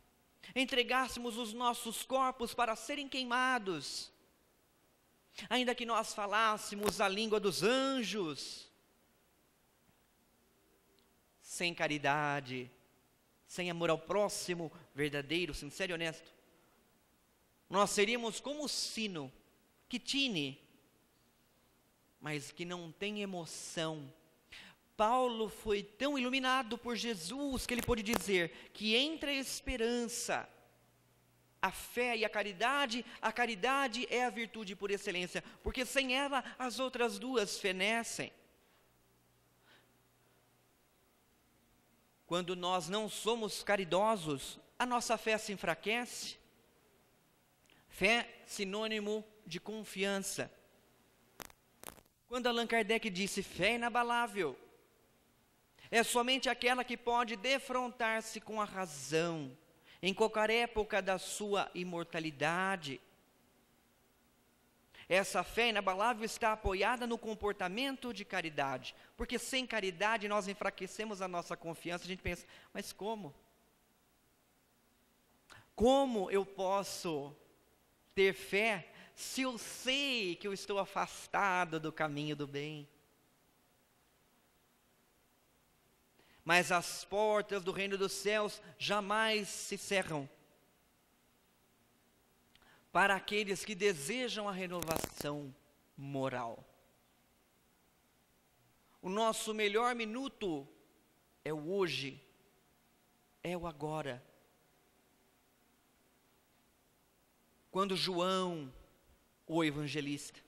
entregássemos os nossos corpos para serem queimados, ainda que nós falássemos a língua dos anjos, sem caridade, sem amor ao próximo, verdadeiro, sincero e honesto, nós seríamos como o sino que tine, mas que não tem emoção. Paulo foi tão iluminado por Jesus que ele pôde dizer que entre a esperança, a fé e a caridade é a virtude por excelência, porque sem ela as outras duas fenecem. Quando nós não somos caridosos, a nossa fé se enfraquece. Fé, sinônimo de confiança. Quando Allan Kardec disse fé inabalável, é somente aquela que pode defrontar-se com a razão, em qualquer época da sua imortalidade. Essa fé inabalável está apoiada no comportamento de caridade, porque sem caridade nós enfraquecemos a nossa confiança. A gente pensa, mas como? Como eu posso ter fé se eu sei que eu estou afastado do caminho do bem? mas as portas do reino dos céus jamais se cerram para aqueles que desejam a renovação moral. O nosso melhor minuto é o hoje, é o agora. Quando João, o evangelista,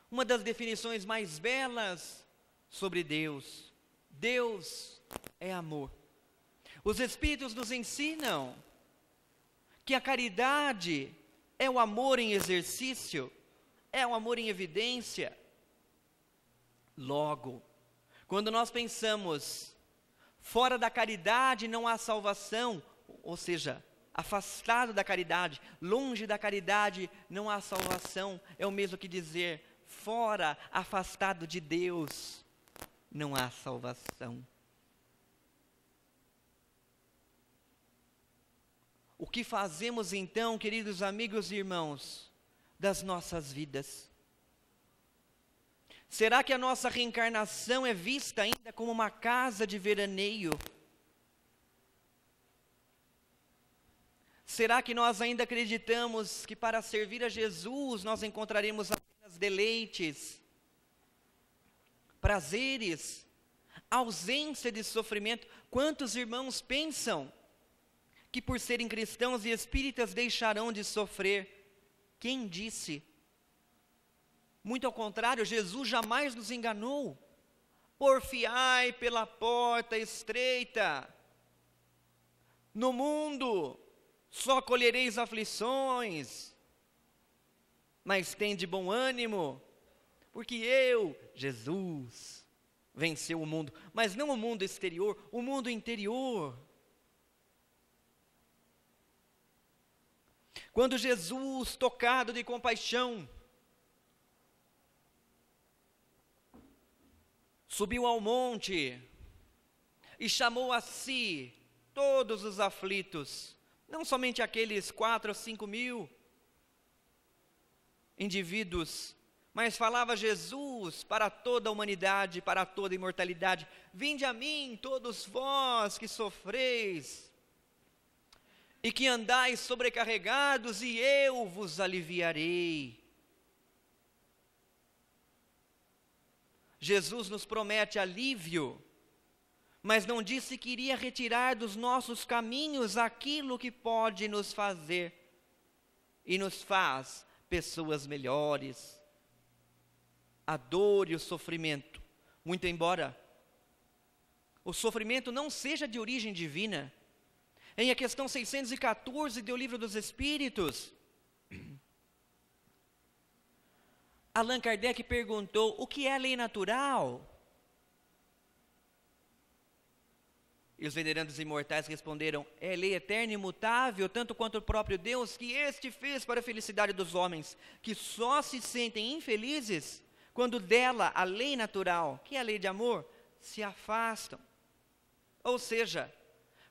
uma das definições mais belas sobre Deus, Deus é amor. Os Espíritos nos ensinam que a caridade é o amor em exercício, é o amor em evidência. Logo, quando nós pensamos, fora da caridade não há salvação, ou seja, afastado da caridade, longe da caridade não há salvação, é o mesmo que dizer, fora, afastado de Deus, não há salvação. O que fazemos então, queridos amigos e irmãos, das nossas vidas? Será que a nossa reencarnação é vista ainda como uma casa de veraneio? Será que nós ainda acreditamos que para servir a Jesus nós encontraremos apenas deleites, prazeres, ausência de sofrimento? Quantos irmãos pensam que por serem cristãos e espíritas deixarão de sofrer? Quem disse? Muito ao contrário, Jesus jamais nos enganou. Porfiai pela porta estreita. No mundo só colhereis aflições, mas tende bom ânimo, porque eu, Jesus, venceu o mundo, mas não o mundo exterior, o mundo interior. Quando Jesus, tocado de compaixão, subiu ao monte e chamou a si todos os aflitos, não somente aqueles 4 ou 5 mil indivíduos, mas falava Jesus para toda a humanidade, para toda a imortalidade: vinde a mim todos vós que sofreis e que andais sobrecarregados, e eu vos aliviarei. Jesus nos promete alívio, mas não disse que iria retirar dos nossos caminhos aquilo que pode nos fazer e nos faz pessoas melhores. A dor e o sofrimento, muito embora o sofrimento não seja de origem divina. Em a questão 614 do Livro dos Espíritos, Allan Kardec perguntou: o que é lei natural? E os venerandos imortais responderam: é lei eterna e imutável, tanto quanto o próprio Deus, que este fez para a felicidade dos homens, que só se sentem infelizes quando dela, a lei natural, que é a lei de amor, se afastam. Ou seja,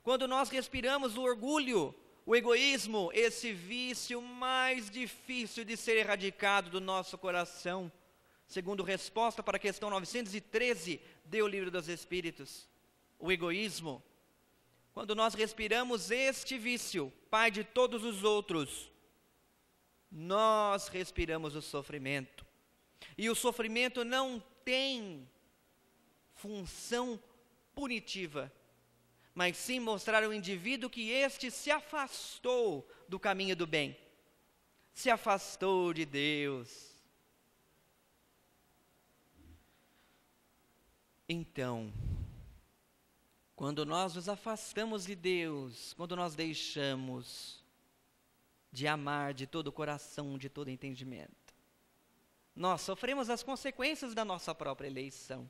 quando nós respiramos o orgulho, o egoísmo, esse vício mais difícil de ser erradicado do nosso coração, segundo resposta para a questão 913 do Livro dos Espíritos, o egoísmo, quando nós respiramos este vício, pai de todos os outros, nós respiramos o sofrimento. E o sofrimento não tem função punitiva, mas sim mostrar ao indivíduo que este se afastou do caminho do bem, se afastou de Deus. Então, quando nós nos afastamos de Deus, quando nós deixamos de amar de todo o coração, de todo entendimento, nós sofremos as consequências da nossa própria eleição.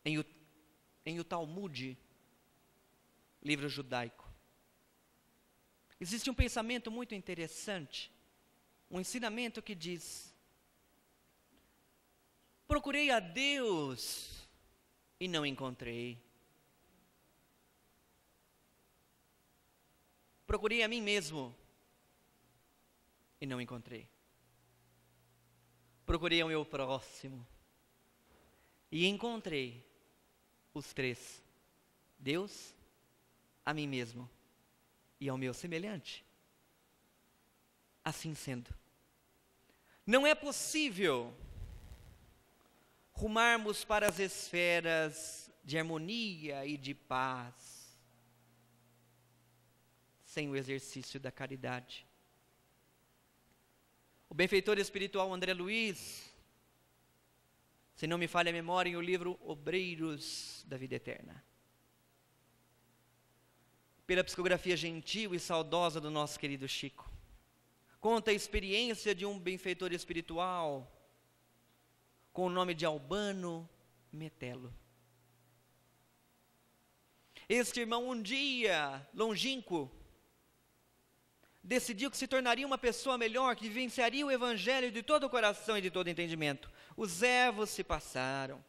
Em o Talmud, livro judaico, existe um pensamento muito interessante, um ensinamento que diz: procurei a Deus e não encontrei. Procurei a mim mesmo e não encontrei. Procurei ao meu próximo E encontrei os três: Deus, a mim mesmo e ao meu semelhante. Assim sendo, não é possível rumarmos para as esferas de harmonia e de paz sem o exercício da caridade. O benfeitor espiritual André Luiz, se não me falha a memória, em o livro Obreiros da Vida Eterna, pela psicografia gentil e saudosa do nosso querido Chico, conta a experiência de um benfeitor espiritual com o nome de Albano Metelo. Este irmão, um dia, longínquo, decidiu que se tornaria uma pessoa melhor, que vivenciaria o Evangelho de todo o coração e de todo o entendimento. Os ervos se passaram.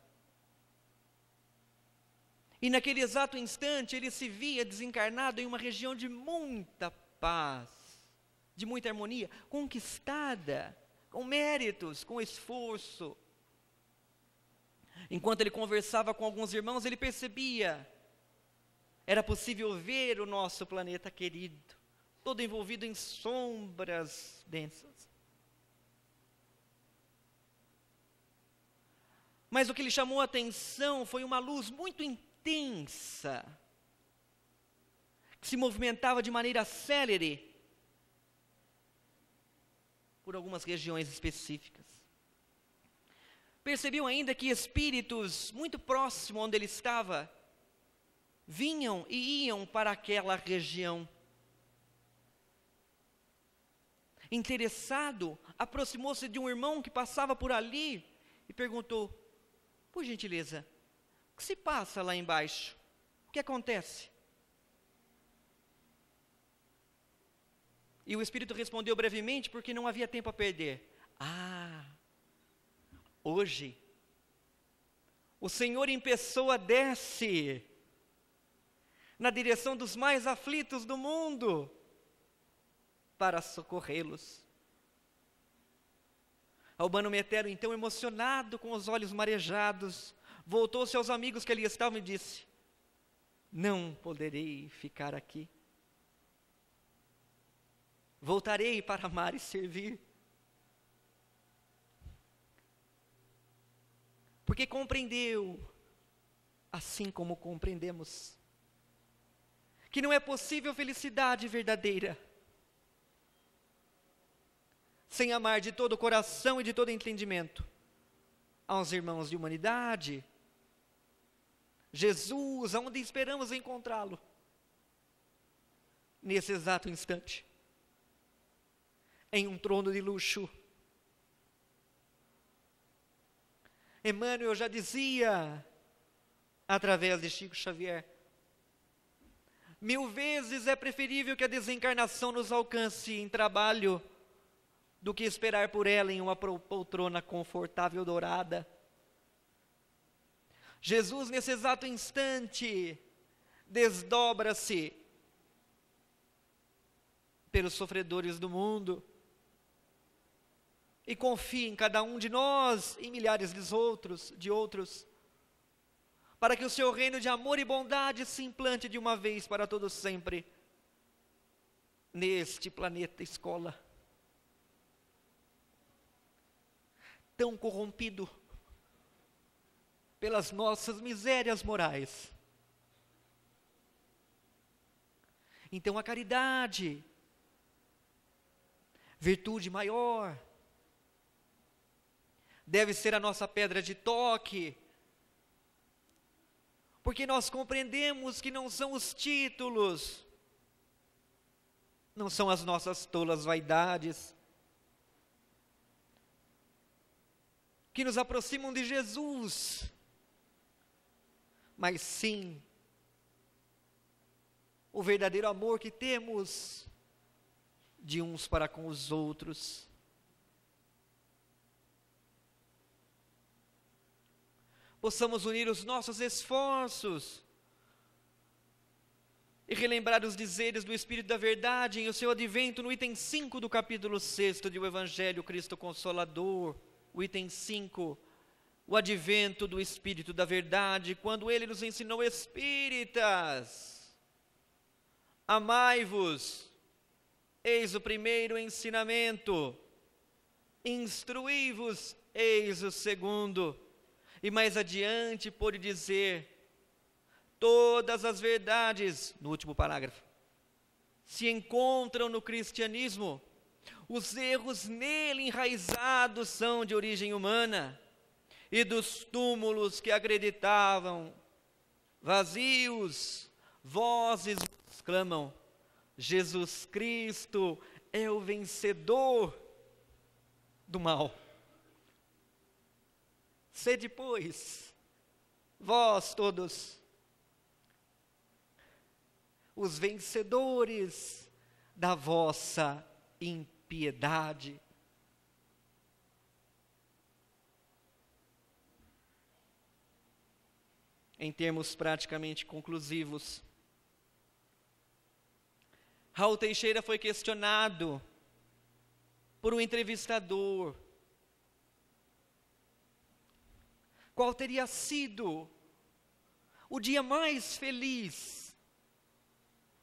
E naquele exato instante, ele se via desencarnado em uma região de muita paz, de muita harmonia, conquistada, com méritos, com esforço. Enquanto ele conversava com alguns irmãos, ele percebia, era possível ver o nosso planeta querido, todo envolvido em sombras densas. Mas o que lhe chamou a atenção foi uma luz muito intensa, que se movimentava de maneira célere por algumas regiões específicas. Percebeu ainda que espíritos muito próximos onde ele estava vinham e iam para aquela região. Interessado, aproximou-se de um irmão que passava por ali e perguntou: por gentileza, o que se passa lá embaixo? O que acontece? E o espírito respondeu brevemente, porque não havia tempo a perder: hoje, o Senhor em pessoa desce na direção dos mais aflitos do mundo para socorrê-los. Albano Metelo, então, emocionado, com os olhos marejados, voltou-se aos amigos que ali estavam e disse: não poderei ficar aqui. Voltarei para amar e servir. Porque compreendeu, assim como compreendemos, que não é possível felicidade verdadeira sem amar de todo o coração e de todo entendimento aos irmãos de humanidade. Jesus, aonde esperamos encontrá-lo, nesse exato instante, em um trono de luxo. Emmanuel já dizia, através de Chico Xavier: 1000 vezes é preferível que a desencarnação nos alcance em trabalho do que esperar por ela em uma poltrona confortável dourada. Jesus, nesse exato instante, desdobra-se pelos sofredores do mundo e confia em cada um de nós, em milhares de outros, para que o seu reino de amor e bondade se implante de uma vez para todo sempre neste planeta escola, tão corrompido pelas nossas misérias morais. Então a caridade, virtude maior, deve ser a nossa pedra de toque, porque nós compreendemos que não são os títulos, não são as nossas tolas vaidades, que nos aproximam de Jesus, mas sim o verdadeiro amor que temos de uns para com os outros. Possamos unir os nossos esforços e relembrar os dizeres do Espírito da Verdade em o seu advento no item 5 do capítulo 6 do Evangelho Cristo Consolador, o item 5, o advento do Espírito da Verdade, quando ele nos ensinou: espíritas, amai-vos, eis o primeiro ensinamento, instruí-vos, eis o segundo. E mais adiante pôde dizer: todas as verdades, no último parágrafo, se encontram no cristianismo. Os erros nele enraizados são de origem humana, e dos túmulos que acreditavam vazios, vozes exclamam: Jesus Cristo é o vencedor do mal. Sede, pois, vós todos os vencedores da vossa impiedade. Em termos praticamente conclusivos, Raul Teixeira foi questionado por um entrevistador qual teria sido o dia mais feliz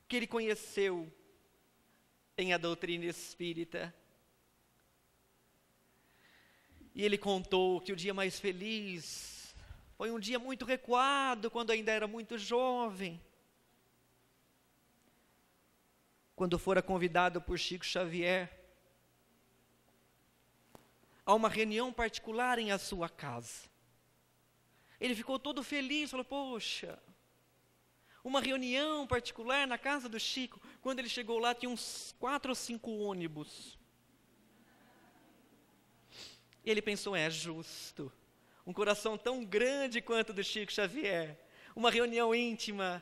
que ele conheceu em a doutrina espírita. E ele contou que o dia mais feliz foi um dia muito recuado, quando ainda era muito jovem, quando fora convidado por Chico Xavier a uma reunião particular em a sua casa. Ele ficou todo feliz, falou: poxa, uma reunião particular na casa do Chico. Quando ele chegou lá, tinha uns 4 ou 5 ônibus. Ele pensou: é justo, um coração tão grande quanto o do Chico Xavier, uma reunião íntima,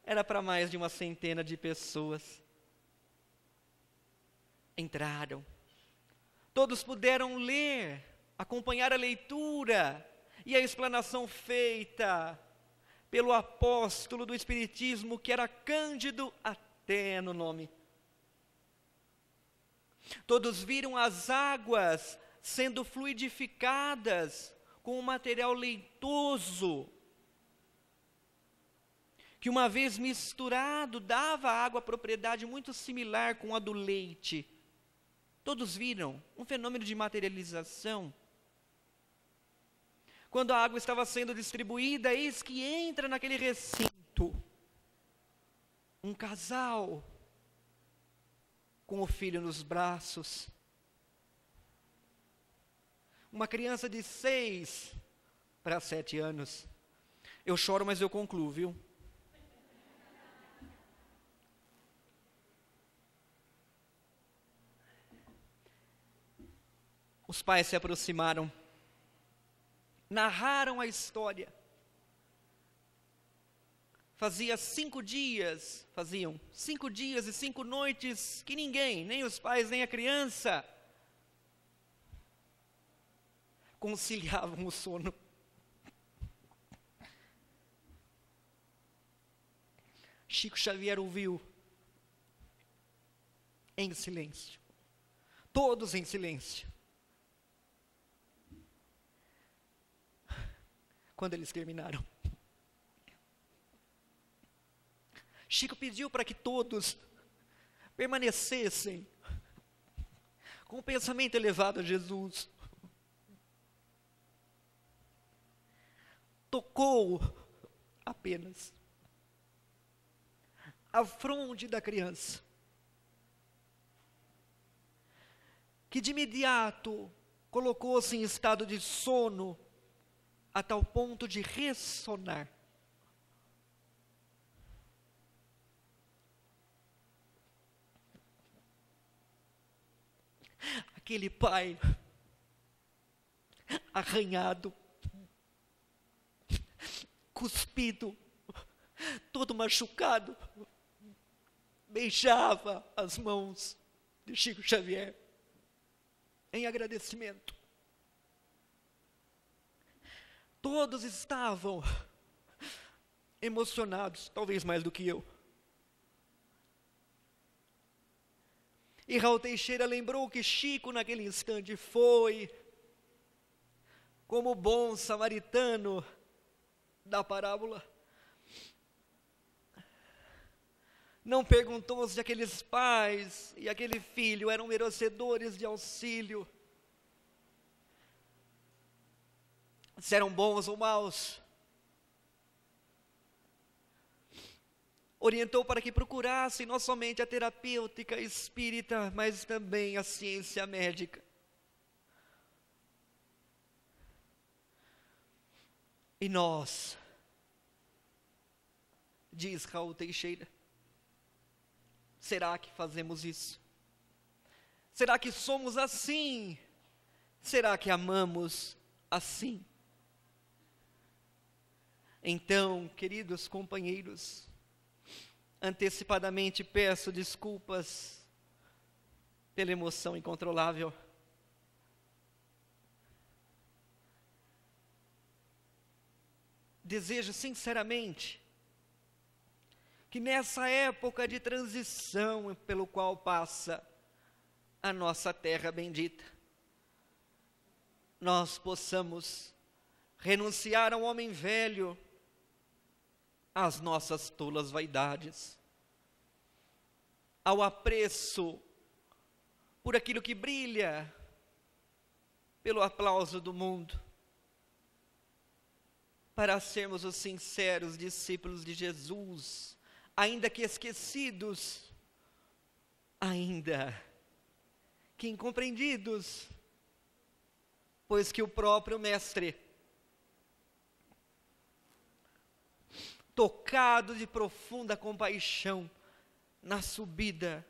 era para mais de uma centena de pessoas. Entraram, todos puderam ler, acompanhar a leitura e a explanação feita pelo apóstolo do Espiritismo, que era Cândido até no nome. Todos viram as águas sendo fluidificadas com um material leitoso, que uma vez misturado, dava à água propriedade muito similar com a do leite. Todos viram um fenômeno de materialização. Quando a água estava sendo distribuída, eis que entra naquele recinto um casal com o filho nos braços. Uma criança de 6 para 7 anos. Eu choro, mas eu concluo, viu? Os pais se aproximaram, narraram a história. Faziam 5 dias e 5 noites que ninguém, nem os pais, nem a criança, conciliavam o sono. Chico Xavier ouviu em silêncio, todos em silêncio. Quando eles terminaram, Chico pediu para que todos permanecessem com o pensamento elevado a Jesus. Tocou apenas a fronte da criança, que de imediato colocou-se em estado de sono, a tal ponto de ressonar. Aquele pai arranhado, cuspido, todo machucado, beijava as mãos de Chico Xavier em agradecimento. Todos estavam emocionados, talvez mais do que eu. E Raul Teixeira lembrou que Chico, naquele instante, foi como o bom samaritano da parábola. Não perguntou se aqueles pais e aquele filho eram merecedores de auxílio, se eram bons ou maus. Orientou para que procurassem não somente a terapêutica espírita, mas também a ciência médica. E nós, diz Raul Teixeira, será que fazemos isso? Será que somos assim? Será que amamos assim? Então, queridos companheiros, antecipadamente peço desculpas pela emoção incontrolável. Desejo sinceramente que nessa época de transição pelo qual passa a nossa terra bendita, nós possamos renunciar ao homem velho, às nossas tolas vaidades, ao apreço por aquilo que brilha, pelo aplauso do mundo, para sermos os sinceros discípulos de Jesus, ainda que esquecidos, ainda que incompreendidos, pois que o próprio Mestre, tocado de profunda compaixão, na subida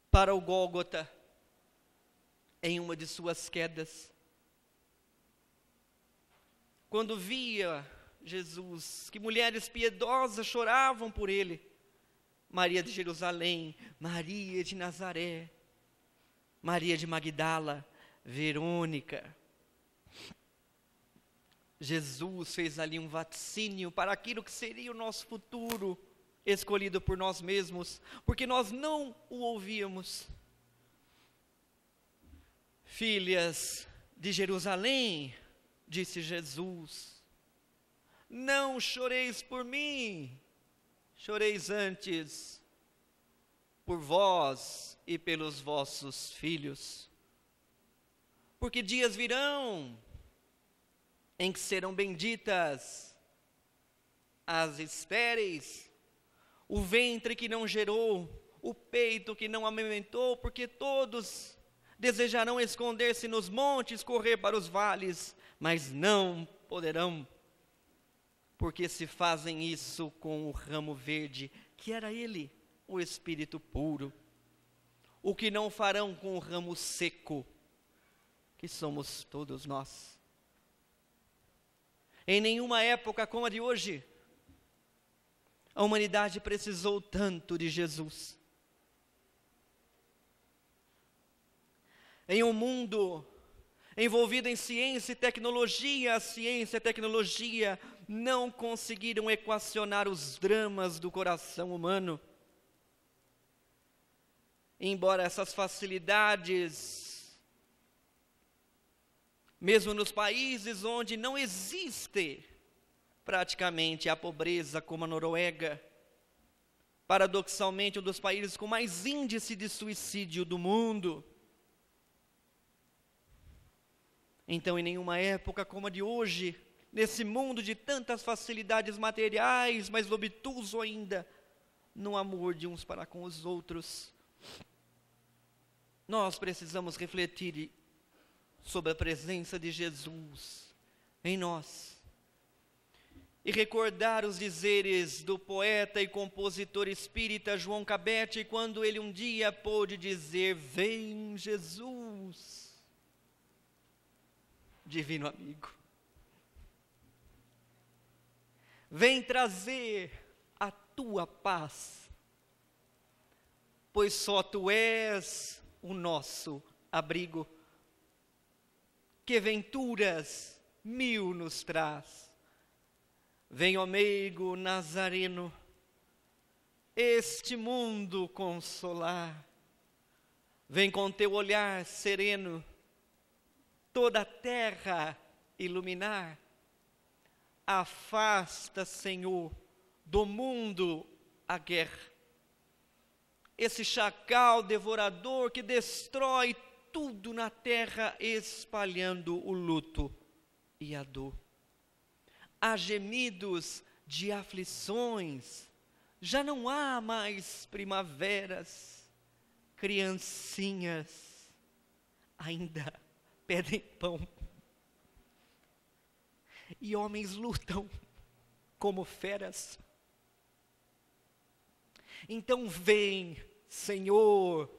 para o Gólgota, em uma de suas quedas, quando via Jesus que mulheres piedosas choravam por ele, Maria de Jerusalém, Maria de Nazaré, Maria de Magdala, Verônica, Jesus fez ali um vaticínio para aquilo que seria o nosso futuro, escolhido por nós mesmos, porque nós não o ouvíamos. Filhas de Jerusalém, disse Jesus, não choreis por mim, choreis antes por vós e pelos vossos filhos, porque dias virão em que serão benditas as estéreis, o ventre que não gerou, o peito que não amamentou, porque todos desejarão esconder-se nos montes, correr para os vales, mas não poderão, porque se fazem isso com o ramo verde, que era ele, o Espírito puro, o que não farão com o ramo seco, que somos todos nós. Em nenhuma época como a de hoje, a humanidade precisou tanto de Jesus. Em um mundo envolvido em ciência e tecnologia, a ciência e a tecnologia não conseguiram equacionar os dramas do coração humano. Embora essas facilidades, mesmo nos países onde não existe praticamente a pobreza, como a Noruega, paradoxalmente um dos países com mais índice de suicídio do mundo. Então, em nenhuma época como a de hoje, nesse mundo de tantas facilidades materiais, mas obtuso ainda no amor de uns para com os outros, nós precisamos refletir sobre a presença de Jesus em nós e recordar os dizeres do poeta e compositor espírita João Cabete, quando ele um dia pôde dizer: vem Jesus, divino amigo, vem trazer a tua paz, pois só tu és o nosso abrigo. Que venturas mil nos traz. Vem, ó meigo Nazareno, este mundo consolar. Vem com teu olhar sereno toda a terra iluminar. Afasta, Senhor, do mundo a guerra. Esse chacal devorador que destrói tudo na terra, espalhando o luto e a dor. Há gemidos de aflições, já não há mais primaveras, criancinhas ainda pedem pão. E homens lutam como feras. Então vem, Senhor,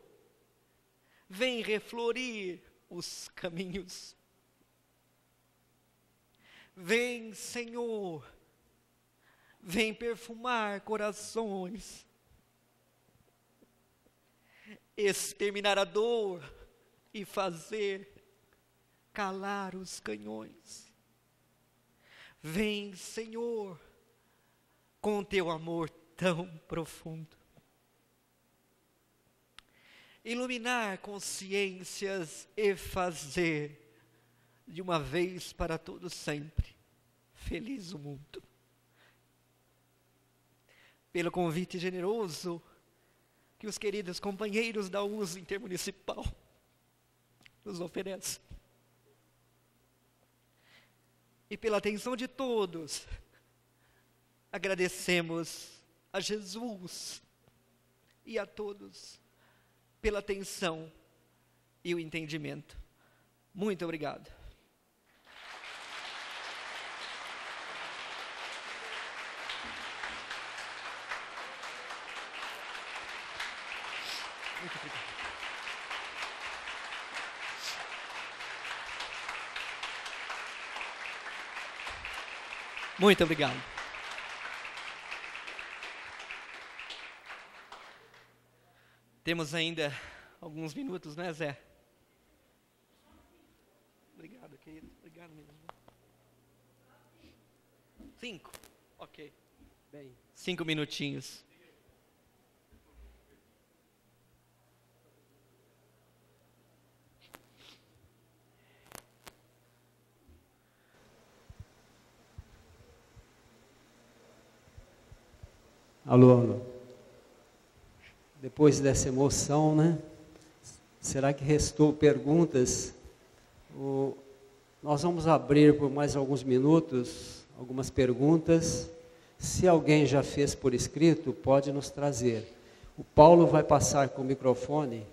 vem reflorir os caminhos. Vem, Senhor, vem perfumar corações. Exterminar a dor e fazer calar os canhões. Vem, Senhor, com teu amor tão profundo. Iluminar consciências e fazer, de uma vez para todo sempre, feliz o mundo. Pelo convite generoso que os queridos companheiros da USE Intermunicipal nos oferecem. E pela atenção de todos, agradecemos a Jesus e a todos pela atenção e o entendimento. Muito obrigado. Muito obrigado. Muito obrigado. Temos ainda alguns minutos, né, Zé? Obrigado, querido. Obrigado mesmo. 5? Ok. Bem. 5 minutinhos. Alô, alô. Depois dessa emoção, né? Será que restou perguntas? Nós vamos abrir por mais alguns minutos algumas perguntas. Se alguém já fez por escrito, pode nos trazer. O Paulo vai passar com o microfone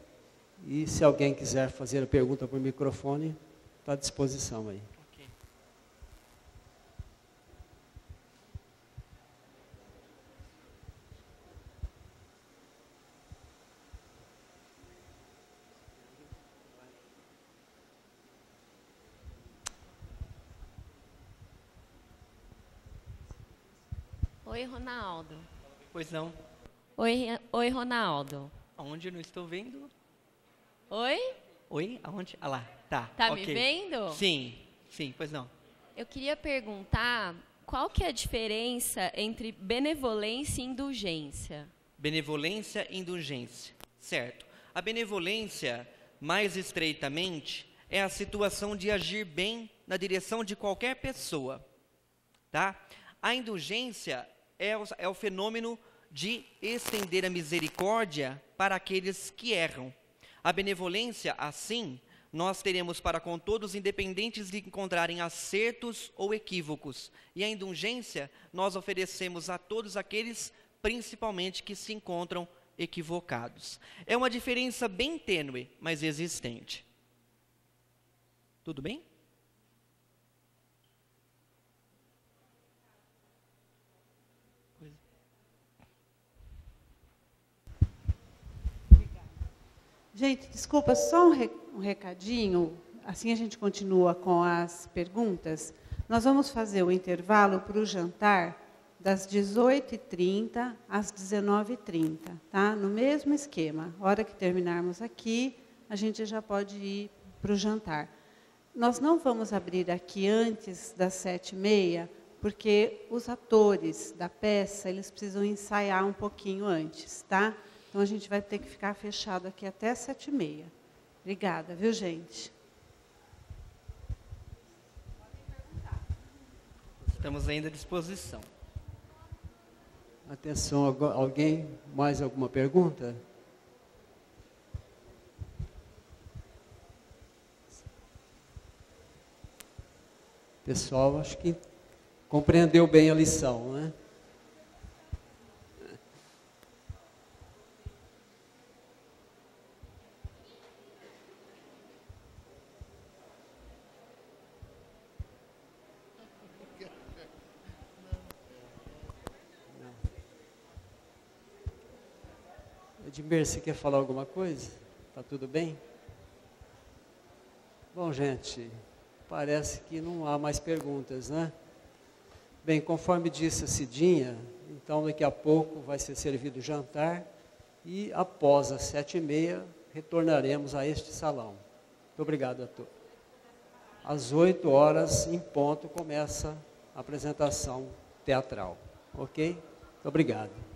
e se alguém quiser fazer a pergunta por microfone, está à disposição aí. Oi, Ronaldo. Pois não. Oi, Ronaldo. Aonde eu não estou vendo? Oi? Oi? Aonde? Ah lá, tá. Tá okay. me vendo? Sim, pois não. Eu queria perguntar qual que é a diferença entre benevolência e indulgência? Benevolência e indulgência, certo. A benevolência, mais estreitamente, é a situação de agir bem na direção de qualquer pessoa, tá? A indulgência é o fenômeno de estender a misericórdia para aqueles que erram. A benevolência, assim, nós teremos para com todos, independentes de encontrarem acertos ou equívocos. E a indulgência, nós oferecemos a todos aqueles, principalmente, que se encontram equivocados. É uma diferença bem tênue, mas existente. Tudo bem? Gente, desculpa, só um recadinho, assim a gente continua com as perguntas. Nós vamos fazer o intervalo para o jantar das 18h30 às 19h30, tá? No mesmo esquema. A hora que terminarmos aqui, a gente já pode ir para o jantar. Nós não vamos abrir aqui antes das 7h30, porque os atores da peça, eles precisam ensaiar um pouquinho antes, tá? Então, a gente vai ter que ficar fechado aqui até 7h30. Obrigada, viu, gente? Estamos ainda à disposição. Atenção, alguém, mais alguma pergunta? Pessoal, acho que compreendeu bem a lição, né? Edmir, você quer falar alguma coisa? Está tudo bem? Bom, gente, parece que não há mais perguntas, né? Bem, conforme disse a Cidinha, então daqui a pouco vai ser servido o jantar e após as 7h30 retornaremos a este salão. Muito obrigado a todos. Às 8h em ponto começa a apresentação teatral, ok? Muito obrigado.